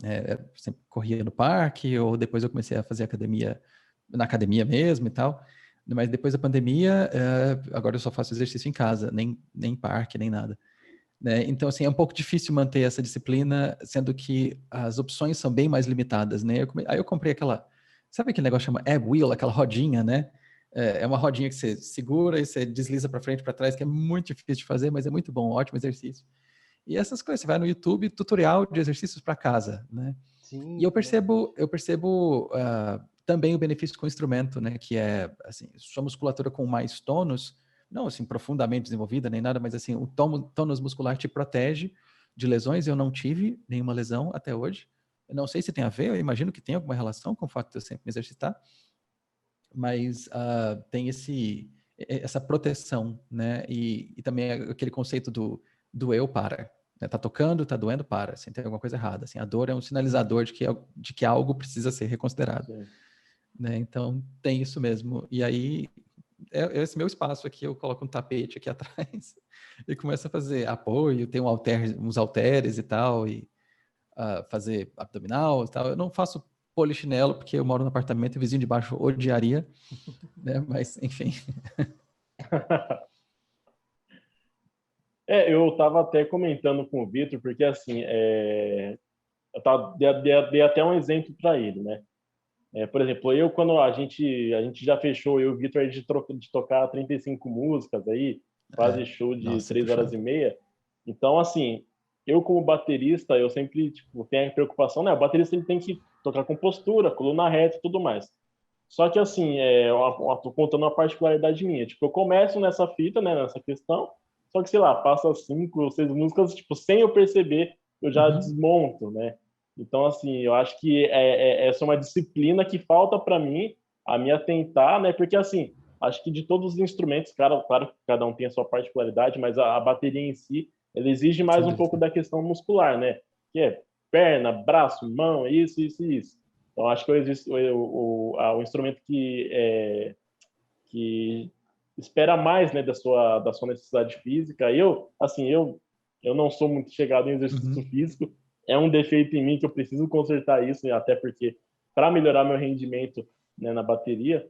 Eu sempre corria no parque, ou depois eu comecei a fazer academia, na academia mesmo e tal. Mas depois da pandemia, agora eu só faço exercício em casa, nem parque, nem nada. Né? Então, assim, é um pouco difícil manter essa disciplina, sendo que as opções são bem mais limitadas, né? Aí eu comprei aquela, sabe aquele negócio que chama Ab Wheel, aquela rodinha, né? É uma rodinha que você segura e você desliza para frente e para trás, que é muito difícil de fazer, mas é muito bom, ótimo exercício. E essas coisas, você vai no YouTube, tutorial de exercícios para casa, né? Sim, E eu percebo também o benefício com o instrumento, né? Que é, assim, sua musculatura com mais tônus, não assim profundamente desenvolvida nem nada, mas assim, o tônus muscular te protege de lesões. Eu não tive nenhuma lesão até hoje. Eu não sei se tem a ver, eu imagino que tem alguma relação com o fato de eu sempre me exercitar, mas tem essa proteção, né? E também aquele conceito do eu para. Né? Tá tocando, tá doendo, para. Assim, tem alguma coisa errada. Assim, a dor é um sinalizador de que algo precisa ser reconsiderado. Né? Então, tem isso mesmo. E aí, é esse meu espaço aqui, eu coloco um tapete aqui atrás e começo a fazer apoio, tem uns halteres e tal, e fazer abdominal e tal. Eu não faço polichinelo, porque eu moro no apartamento e o vizinho de baixo odiaria, né? Mas, enfim. Eu estava até comentando com o Vitor, porque assim, dei até um exemplo para ele, né? Por exemplo, quando a gente já fechou, eu e o Vitor, de tocar 35 músicas aí, quase show de Nossa, 3 horas e meia. Então, assim, eu como baterista, eu sempre, tipo, tenho a preocupação, né? O baterista ele tem que tocar com postura, coluna reta e tudo mais. Só que, assim, eu tô contando uma particularidade minha. Tipo, eu começo nessa fita, né, nessa questão, só que, sei lá, passa 5 ou 6 músicas, tipo, sem eu perceber, eu já desmonto, né? Então, assim, eu acho que essa é uma disciplina que falta para mim, a me atentar, né? Porque, assim, acho que de todos os instrumentos, claro que cada um tem a sua particularidade, mas a bateria em si, ela exige mais sem um pouco dúvida. da questão muscular, né? Que é perna, braço, mão, isso, isso e isso. Então, acho que o instrumento que espera mais, né, da sua necessidade física. Eu não sou muito chegado em exercício físico, é um defeito em mim que eu preciso consertar isso, até porque para melhorar meu rendimento, né, na bateria.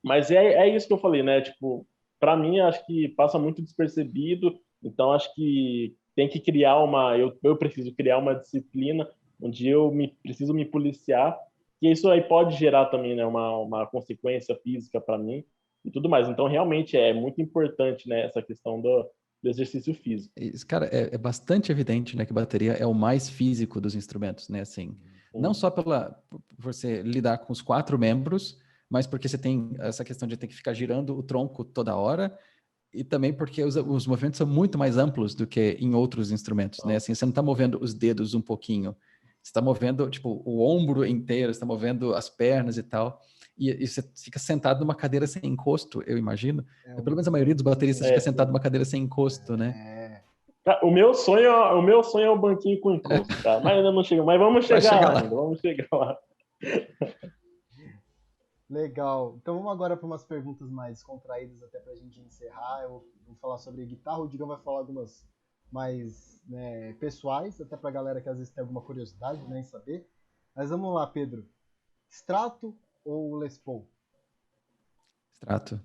Mas é isso que eu falei, né? Tipo, para mim, acho que passa muito despercebido, então acho que tem que criar eu preciso criar uma disciplina onde preciso me policiar, e isso aí pode gerar também, né, uma consequência física para mim e tudo mais. Então, realmente é muito importante, né, essa questão do exercício físico. Isso, cara, é bastante evidente, né, que bateria é o mais físico dos instrumentos, né, assim, não só por você lidar com os 4 membros, mas porque você tem essa questão de ter que ficar girando o tronco toda hora, e também porque os movimentos são muito mais amplos do que em outros instrumentos, né, assim, você não está movendo os dedos um pouquinho, você está movendo, tipo, o ombro inteiro, você está movendo as pernas e tal, e você fica sentado numa cadeira sem encosto, eu imagino. Pelo menos a maioria dos bateristas fica sentado numa cadeira sem encosto, né? O meu sonho é o banquinho com encosto, cara. Mas ainda não chega. Mas vamos Vai chegar chegar lá lá. ainda. Vamos chegar lá. Legal. Então vamos agora para umas perguntas mais contraídas até para a gente encerrar. Eu vou falar sobre guitarra, o Digão vai falar algumas mais, né, pessoais, até para a galera que às vezes tem alguma curiosidade, né, em saber. Mas vamos lá, Pedro. Strato ou Les Paul? Strato.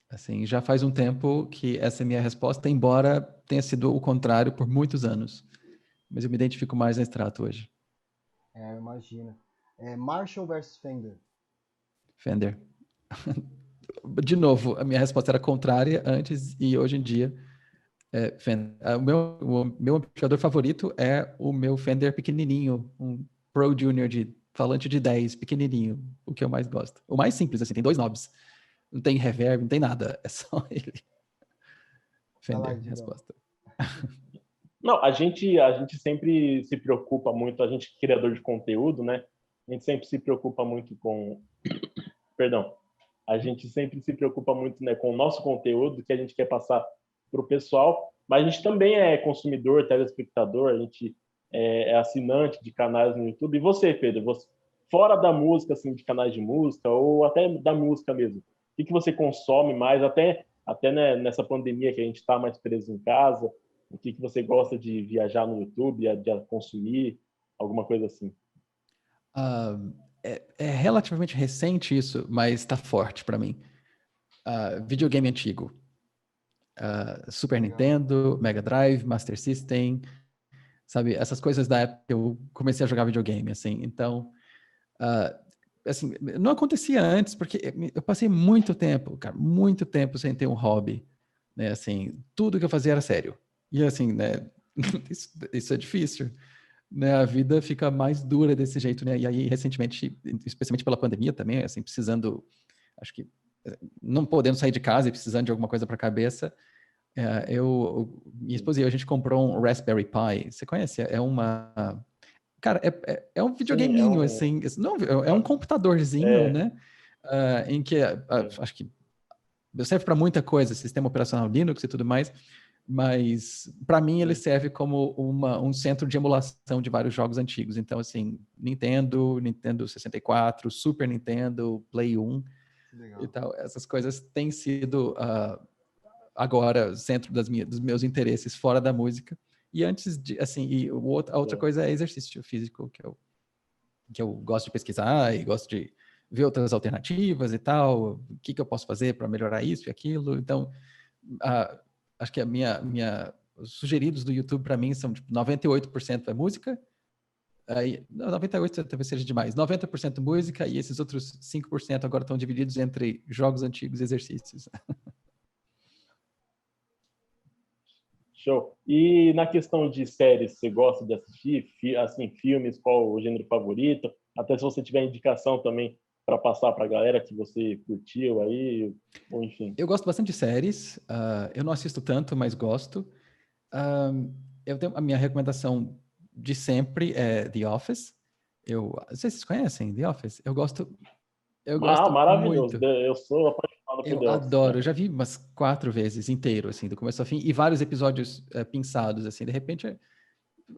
Assim, já faz um tempo que essa é a minha resposta, embora tenha sido o contrário por muitos anos. Mas eu me identifico mais na Strato hoje. Imagina. Marshall versus Fender? Fender. De novo, a minha resposta era contrária antes e hoje em dia Fender. O meu amplificador favorito é o meu Fender pequenininho, um Pro Junior de falante de 10, pequenininho, o que eu mais gosto. O mais simples, assim, tem 2 knobs. Não tem reverb, não tem nada, é só ele. Vai lá, Fender, minha Digão. resposta. Não, a gente sempre se preocupa muito, a gente criador de conteúdo, né? A gente sempre se preocupa muito com, perdão, A gente sempre se preocupa muito, né, com o nosso conteúdo que a gente quer passar para o pessoal, mas a gente também é consumidor, telespectador, a gente é assinante de canais no YouTube. E você, Pedro, você, fora da música, assim, de canais de música, ou até da música mesmo, o que você consome mais, até né, nessa pandemia que a gente está mais preso em casa, o que você gosta de viajar no YouTube, de consumir, alguma coisa assim? Ah, é relativamente recente isso, mas está forte para mim. Videogame antigo. Super Legal. Nintendo, Mega Drive, Master System, sabe? Essas coisas da época que eu comecei a jogar videogame, assim. Então, ah, assim, não acontecia antes, porque eu passei muito tempo, cara, muito tempo sem ter um hobby, né? Assim, tudo que eu fazia era sério. E assim, né? Isso é difícil, né? A vida fica mais dura desse jeito, né? E aí, recentemente, especialmente pela pandemia também, assim, precisando, acho que não podendo sair de casa e precisando de alguma coisa para a cabeça, minha esposa e eu, a gente comprou um Raspberry Pi. Você conhece? É uma... Cara, é um Sim, videogameinho, assim. Não, é um computadorzinho, é, né? Em que é, acho que serve para muita coisa, sistema operacional Linux e tudo mais, mas para mim ele sim. serve como um centro de emulação de vários jogos antigos. Então, assim, Nintendo 64, Super Nintendo, Play 1 Que e legal. tal. Essas coisas têm sido agora centro dos meus interesses fora da música. E antes de, assim, a outra É. coisa é exercício físico, que eu gosto de pesquisar e gosto de ver outras alternativas e tal, o que eu posso fazer para melhorar isso e aquilo. Então, acho que os sugeridos do YouTube para mim são tipo 98% é música, aí, 98 talvez seja demais, 90% música e esses outros 5% agora estão divididos entre jogos antigos e exercícios. Show. E na questão de séries, você gosta de assistir? Assim, filmes, qual o gênero favorito? Até se você tiver indicação também para passar para a galera que você curtiu aí, ou enfim. Eu gosto bastante de séries, eu não assisto tanto, mas gosto. Eu tenho a minha recomendação de sempre é The Office. Não sei se vocês conhecem The Office. Eu Ah, gosto maravilhoso. muito. Eu sou apaixonado por Eu The Office, adoro. cara. Eu já vi umas 4 vezes inteiro, assim, do começo ao fim, e vários episódios pinçados, assim. De repente,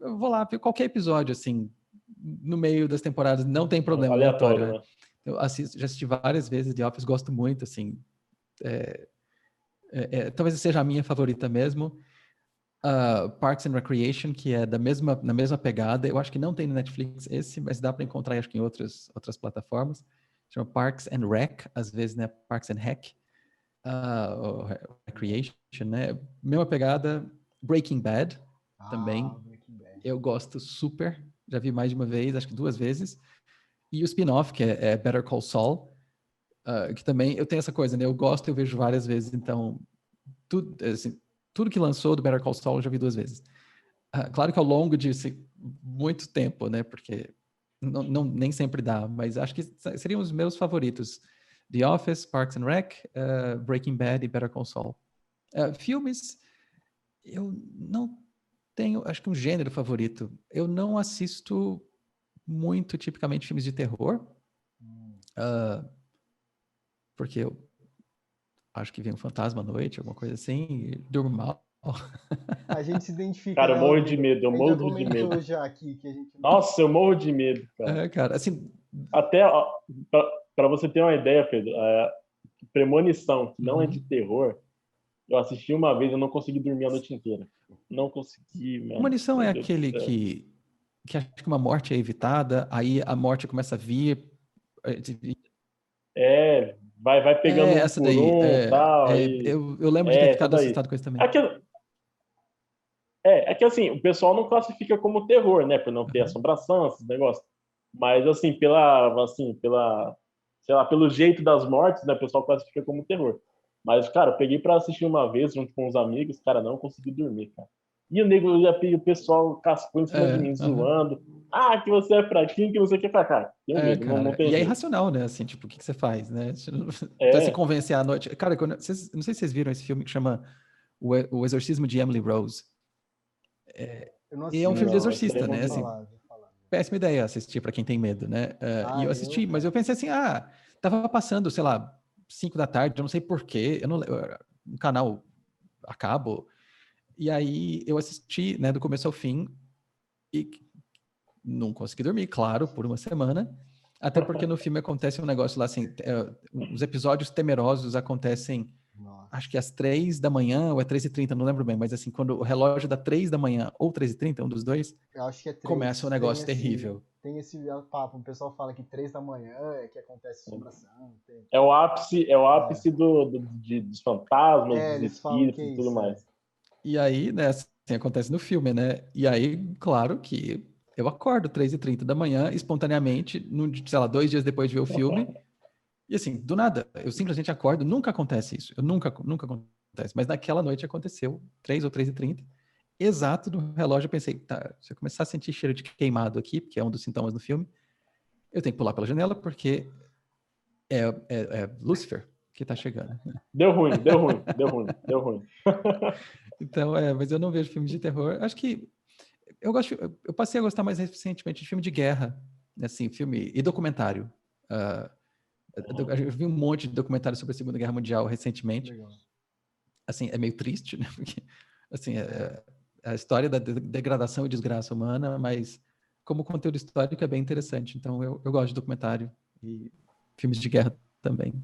eu vou lá ver qualquer episódio, assim, no meio das temporadas, não tem problema, aleatório, Aleatório, né? né? Já assisti várias vezes The Office, gosto muito, assim. Talvez seja a minha favorita mesmo. Parks and Recreation, que é na mesma pegada. Eu acho que não tem no Netflix esse, mas dá para encontrar, acho que em outras plataformas. Chama Parks and Rec, às vezes, né? Parks and Rec, ou Recreation, né? Mesma pegada. Breaking Bad, também. Breaking Bad. Eu gosto super. Já vi mais de uma vez, acho que 2 vezes. E o spin-off, que é Better Call Saul, que também eu tenho essa coisa, né? Eu gosto, eu vejo várias vezes, então assim, tudo que lançou do Better Call Saul eu já vi 2 vezes. Claro que ao longo de muito tempo, né? Porque nem sempre dá, mas acho que seriam os meus favoritos. The Office, Parks and Rec, Breaking Bad e Better Call Saul. Filmes, eu não tenho, acho que um gênero favorito. Eu não assisto muito, tipicamente, filmes de terror, porque eu acho que vem um fantasma à noite, alguma coisa assim, e durmo mal. A gente se identifica, Cara, eu né, morro de Rodrigo? medo, eu A gente já morro de medo. comentou já aqui que a gente não. Nossa, eu morro de medo, cara. Cara, assim. Até para você ter uma ideia, Pedro, Premonição, que não é de Uhum. terror, eu assisti uma vez, eu não consegui dormir a noite inteira. Não consegui, mano. Premonição Meu é Deus do aquele céu. que acha que uma morte é evitada, aí a morte começa a vir. Vai pegando um Essa por daí. um, tal, e Eu lembro de ter essa ficado daí. assustado com isso também. É que, é que assim, o pessoal não classifica como terror, né? Por não ter Uhum. assombração, esses negócios. Mas assim, sei lá, pelo jeito das mortes, né? O pessoal classifica como terror. Mas, cara, eu peguei pra assistir uma vez junto com os amigos, cara, não consegui dormir, cara. E o nego já o pessoal cascou em cima de mim, Aham. zoando. Ah, que você é fraquinho, que você quer pra cá. Tenho medo, não Cara. tem E é jeito. irracional, né? Assim, tipo, o que você faz, né? Pra se É, convencer à noite. Cara, não sei se vocês viram esse filme que chama O Exorcismo de Emily Rose. Eu não E é um assisti filme de ainda, não, esse mas daí exorcista, não né? ouvi vi. Assim, falar, ouvi falar. péssima ideia assistir para quem tem medo, né? E Ah, eu eu assisti, mas quero. eu pensei assim, tava passando, sei lá, 5 da tarde, eu não sei porquê, um canal a cabo, e aí eu assisti, né, do começo ao fim, e não consegui dormir, claro, por uma semana, até porque no filme acontece um negócio lá, assim, os episódios temerosos acontecem, Nossa. acho que às 3 da manhã, ou é 3h30, não lembro bem, mas assim, quando o relógio dá 3 da manhã, ou 3h30, um dos dois, Eu acho que é 3. começa um negócio terrível. Tem esse papo, o pessoal fala que 3 da manhã é que acontece assombração. É o ápice dos fantasmas, dos eles falam que espíritos é e tudo isso, mais. E aí, né, assim acontece no filme, né? E aí, claro que eu acordo 3h30 da manhã, espontaneamente, sei lá, 2 dias depois de ver o filme, e assim, do nada, eu simplesmente acordo, nunca acontece isso, nunca acontece, mas naquela noite aconteceu, 3 ou 3h30, exato do relógio, eu pensei, tá, se eu começar a sentir cheiro de queimado aqui, que é um dos sintomas do filme, eu tenho que pular pela janela, porque é Lúcifer que tá chegando. Deu ruim. Então, mas eu não vejo filmes de terror. Acho que eu passei a gostar mais recentemente de filme de guerra, assim, filme e documentário. Eu vi um monte de documentário sobre a Segunda Guerra Mundial recentemente. Legal. Assim, é meio triste, né? Porque, assim, é a história da degradação e desgraça humana, mas como conteúdo histórico é bem interessante. Então, eu gosto de documentário e filmes de guerra também.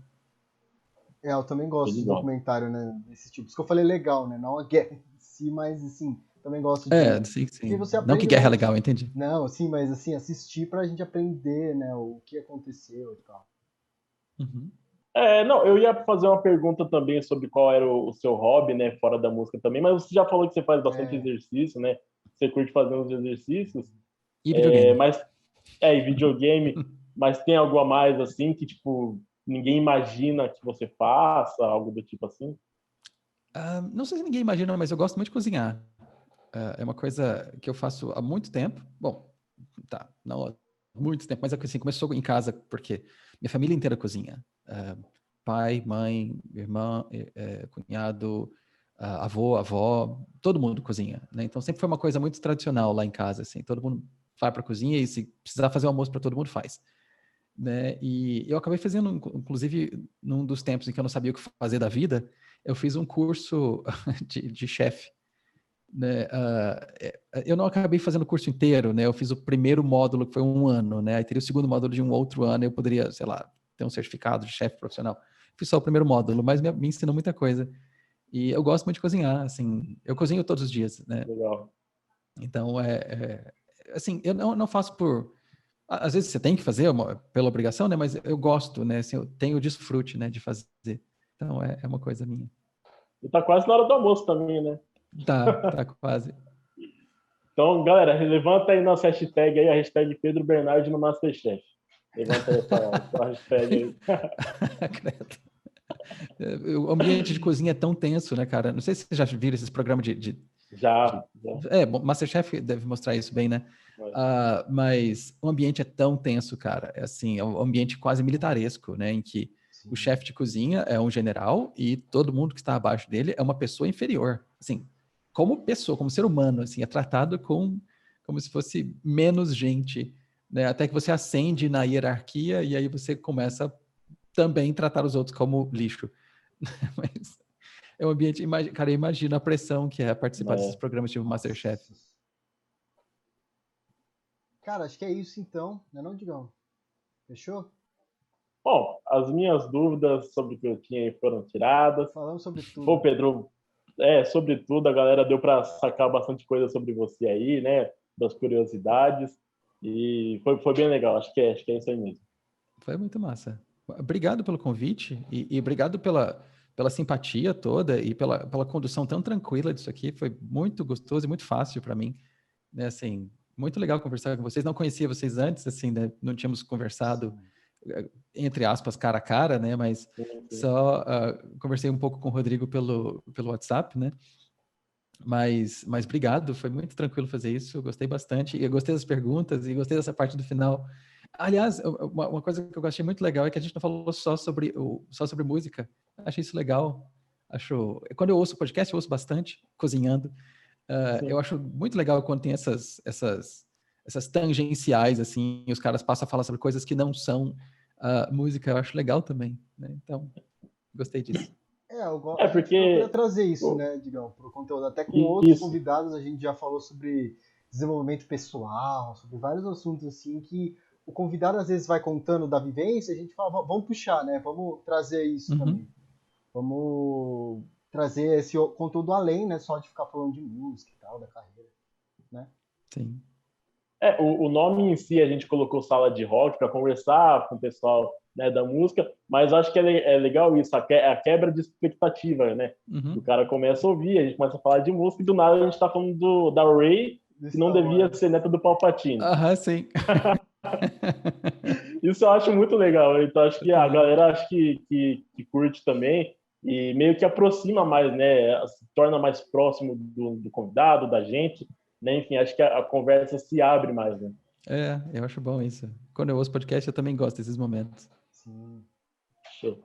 Eu também gosto de documentário, né, desse tipo. Isso que eu falei legal, né? Não a guerra em si, mas assim, também gosto de... Sim. Porque você Não que aprende guerra é muito. legal, entendi. Não, sim, mas assim, assistir pra gente aprender, né, o que aconteceu e tal. Uhum. Não, eu ia fazer uma pergunta também sobre qual era o seu hobby, né, fora da música também, mas você já falou que você faz bastante exercício, né? Você curte fazer uns exercícios. E videogame. E videogame, mas tem algo a mais, assim, que, tipo, ninguém imagina que você faça, algo do tipo assim? Não sei se ninguém imagina, mas eu gosto muito de cozinhar. É uma coisa que eu faço há muito tempo. Bom, tá, não há muito tempo, mas assim, começou em casa, porque minha família inteira cozinha. Pai, mãe, irmã, cunhado, avô, avó, todo mundo cozinha, né? Então sempre foi uma coisa muito tradicional lá em casa, assim, todo mundo vai para a cozinha e se precisar fazer o almoço para todo mundo faz. Né? E eu acabei fazendo, inclusive, num dos tempos em que eu não sabia o que fazer da vida, eu fiz um curso de chefe. Né? Eu não acabei fazendo o curso inteiro, né? Eu fiz o primeiro módulo, que foi 1 ano, né? Aí teria o segundo módulo de um outro ano, eu poderia, sei lá, ter um certificado de chefe profissional. Fiz só o primeiro módulo, mas me ensinou muita coisa. E eu gosto muito de cozinhar, assim, eu cozinho todos os dias, né? Legal. Então, assim, eu não faço por... Às vezes você tem que fazer pela obrigação, né? Mas eu gosto, né? Assim, eu tenho o desfrute, né? De fazer. Então, é uma coisa minha. E tá quase na hora do almoço também, né? Tá quase. Então, galera, levanta aí nossa hashtag aí, a hashtag Pedro Bernardi no Masterchef. Levanta aí essa hashtag aí. O ambiente de cozinha é tão tenso, né, cara? Não sei se vocês já viram esses programas de... Já. Bom, Masterchef deve mostrar isso bem, né? Mas o ambiente é tão tenso, cara. É assim, é um ambiente quase militaresco, né? Em que o chefe de cozinha é um general e todo mundo que está abaixo dele é uma pessoa inferior. Assim, como pessoa, como ser humano, assim, é tratado como se fosse menos gente, né? Até que você ascende na hierarquia e aí você começa a também tratar os outros como lixo. Mas é um ambiente, cara, imagina a pressão que é participar desses programas tipo Masterchef. Cara, acho que é isso então, não, Digão? Fechou? Bom, as minhas dúvidas sobre o que eu tinha aí foram tiradas. Falamos sobre tudo. Pô, Pedro, sobre tudo, a galera deu para sacar bastante coisa sobre você aí, né? Das curiosidades. E foi bem legal, acho que é isso aí mesmo. Foi muito massa. Obrigado pelo convite e obrigado pela simpatia toda e pela condução tão tranquila disso aqui. Foi muito gostoso e muito fácil para mim. Né? Assim, muito legal conversar com vocês. Não conhecia vocês antes, assim, né? Não tínhamos conversado, entre aspas, cara a cara, né? Mas só conversei um pouco com o Rodrigo pelo WhatsApp, né? Mas obrigado, foi muito tranquilo fazer isso. Eu gostei bastante. E eu gostei das perguntas e gostei dessa parte do final. Aliás, uma coisa que eu achei muito legal é que a gente não falou só sobre música. Achei isso legal. Quando eu ouço podcast, eu ouço bastante, cozinhando. Eu acho muito legal quando tem essas tangenciais, assim, e os caras passam a falar sobre coisas que não são música. Eu acho legal também. Né? Então, Gostei disso. É porque... Eu queria trazer isso, né, Digão, pro conteúdo. Até com outros convidados a gente já falou sobre desenvolvimento pessoal, sobre vários assuntos assim que o convidado às vezes vai contando da vivência, a gente fala, vamos puxar, né? Vamos trazer isso também. Vamos trazer esse conteúdo além, né? Só de ficar falando de música e tal, da carreira, né? Sim. O nome em si a gente colocou sala de rock para conversar com o pessoal, né, da música, mas acho que é legal isso, a quebra de expectativa, né? O cara começa a ouvir, a gente começa a falar de música e do nada a gente tá falando da Rey, que não devia ser neta do Palpatine. Sim. Isso eu acho muito legal, então acho que a galera acho que curte também e meio que aproxima mais, né? Se torna mais próximo do convidado, da gente, né? Enfim, acho que a conversa se abre mais, né? Eu acho bom isso. Quando eu ouço podcast, eu também gosto desses momentos. Sim. Show.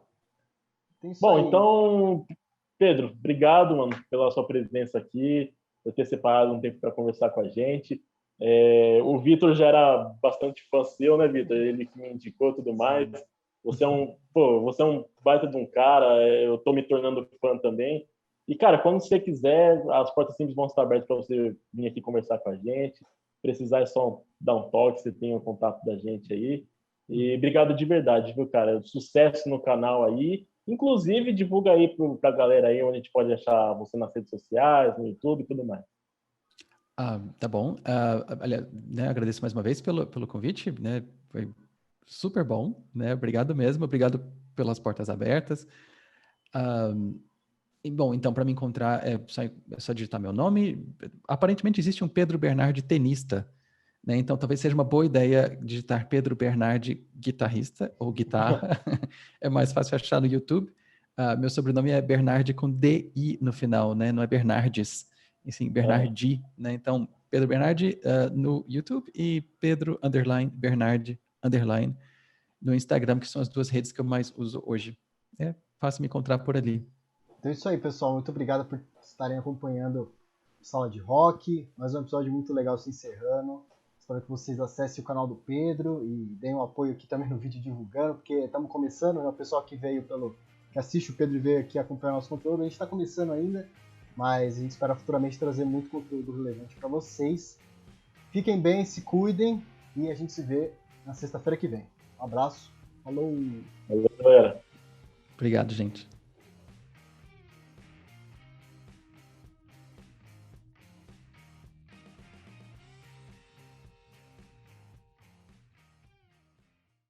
Bom, então, Pedro, obrigado, mano, pela sua presença aqui, por ter separado um tempo para conversar com a gente. O Vitor já era bastante fã seu, né, Vitor? Ele que me indicou tudo mais. Você é um baita de um cara, eu tô me tornando fã também. E, cara, quando você quiser, as portas sempre vão estar abertas para você vir aqui conversar com a gente. Precisar é só dar um toque, você tem o contato da gente aí. E obrigado de verdade, viu, cara? Sucesso no canal aí. Inclusive, divulga aí pra galera aí onde a gente pode achar você nas redes sociais, no YouTube e tudo mais. Tá bom. Aliás, né, agradeço mais uma vez pelo convite, né? Foi super bom, né? Obrigado mesmo, obrigado pelas portas abertas. Bom, então, para me encontrar, é só digitar meu nome. Aparentemente existe um Pedro Bernardi tenista, né? Então, talvez seja uma boa ideia digitar Pedro Bernardi guitarrista ou guitarra. É mais fácil achar no YouTube. Meu sobrenome é Bernardi com D-I no final, né? Não é Bernardes, e sim Bernardi, né? Então, Pedro Bernardi no YouTube e Pedro Bernardi no Instagram, que são as duas redes que eu mais uso hoje. É fácil me encontrar por ali. Então é isso aí, pessoal. Muito obrigado por estarem acompanhando Sala de Rock. Mais um episódio muito legal se encerrando. Espero que vocês acessem o canal do Pedro e deem um apoio aqui também no vídeo divulgando, porque estamos começando, né? O pessoal que que assiste o Pedro e veio aqui acompanhar nosso conteúdo, a gente está começando ainda, mas a gente espera futuramente trazer muito conteúdo relevante para vocês. Fiquem bem, se cuidem e a gente se vê na sexta-feira que vem. Um abraço. Falou! Valeu, galera. Obrigado, gente.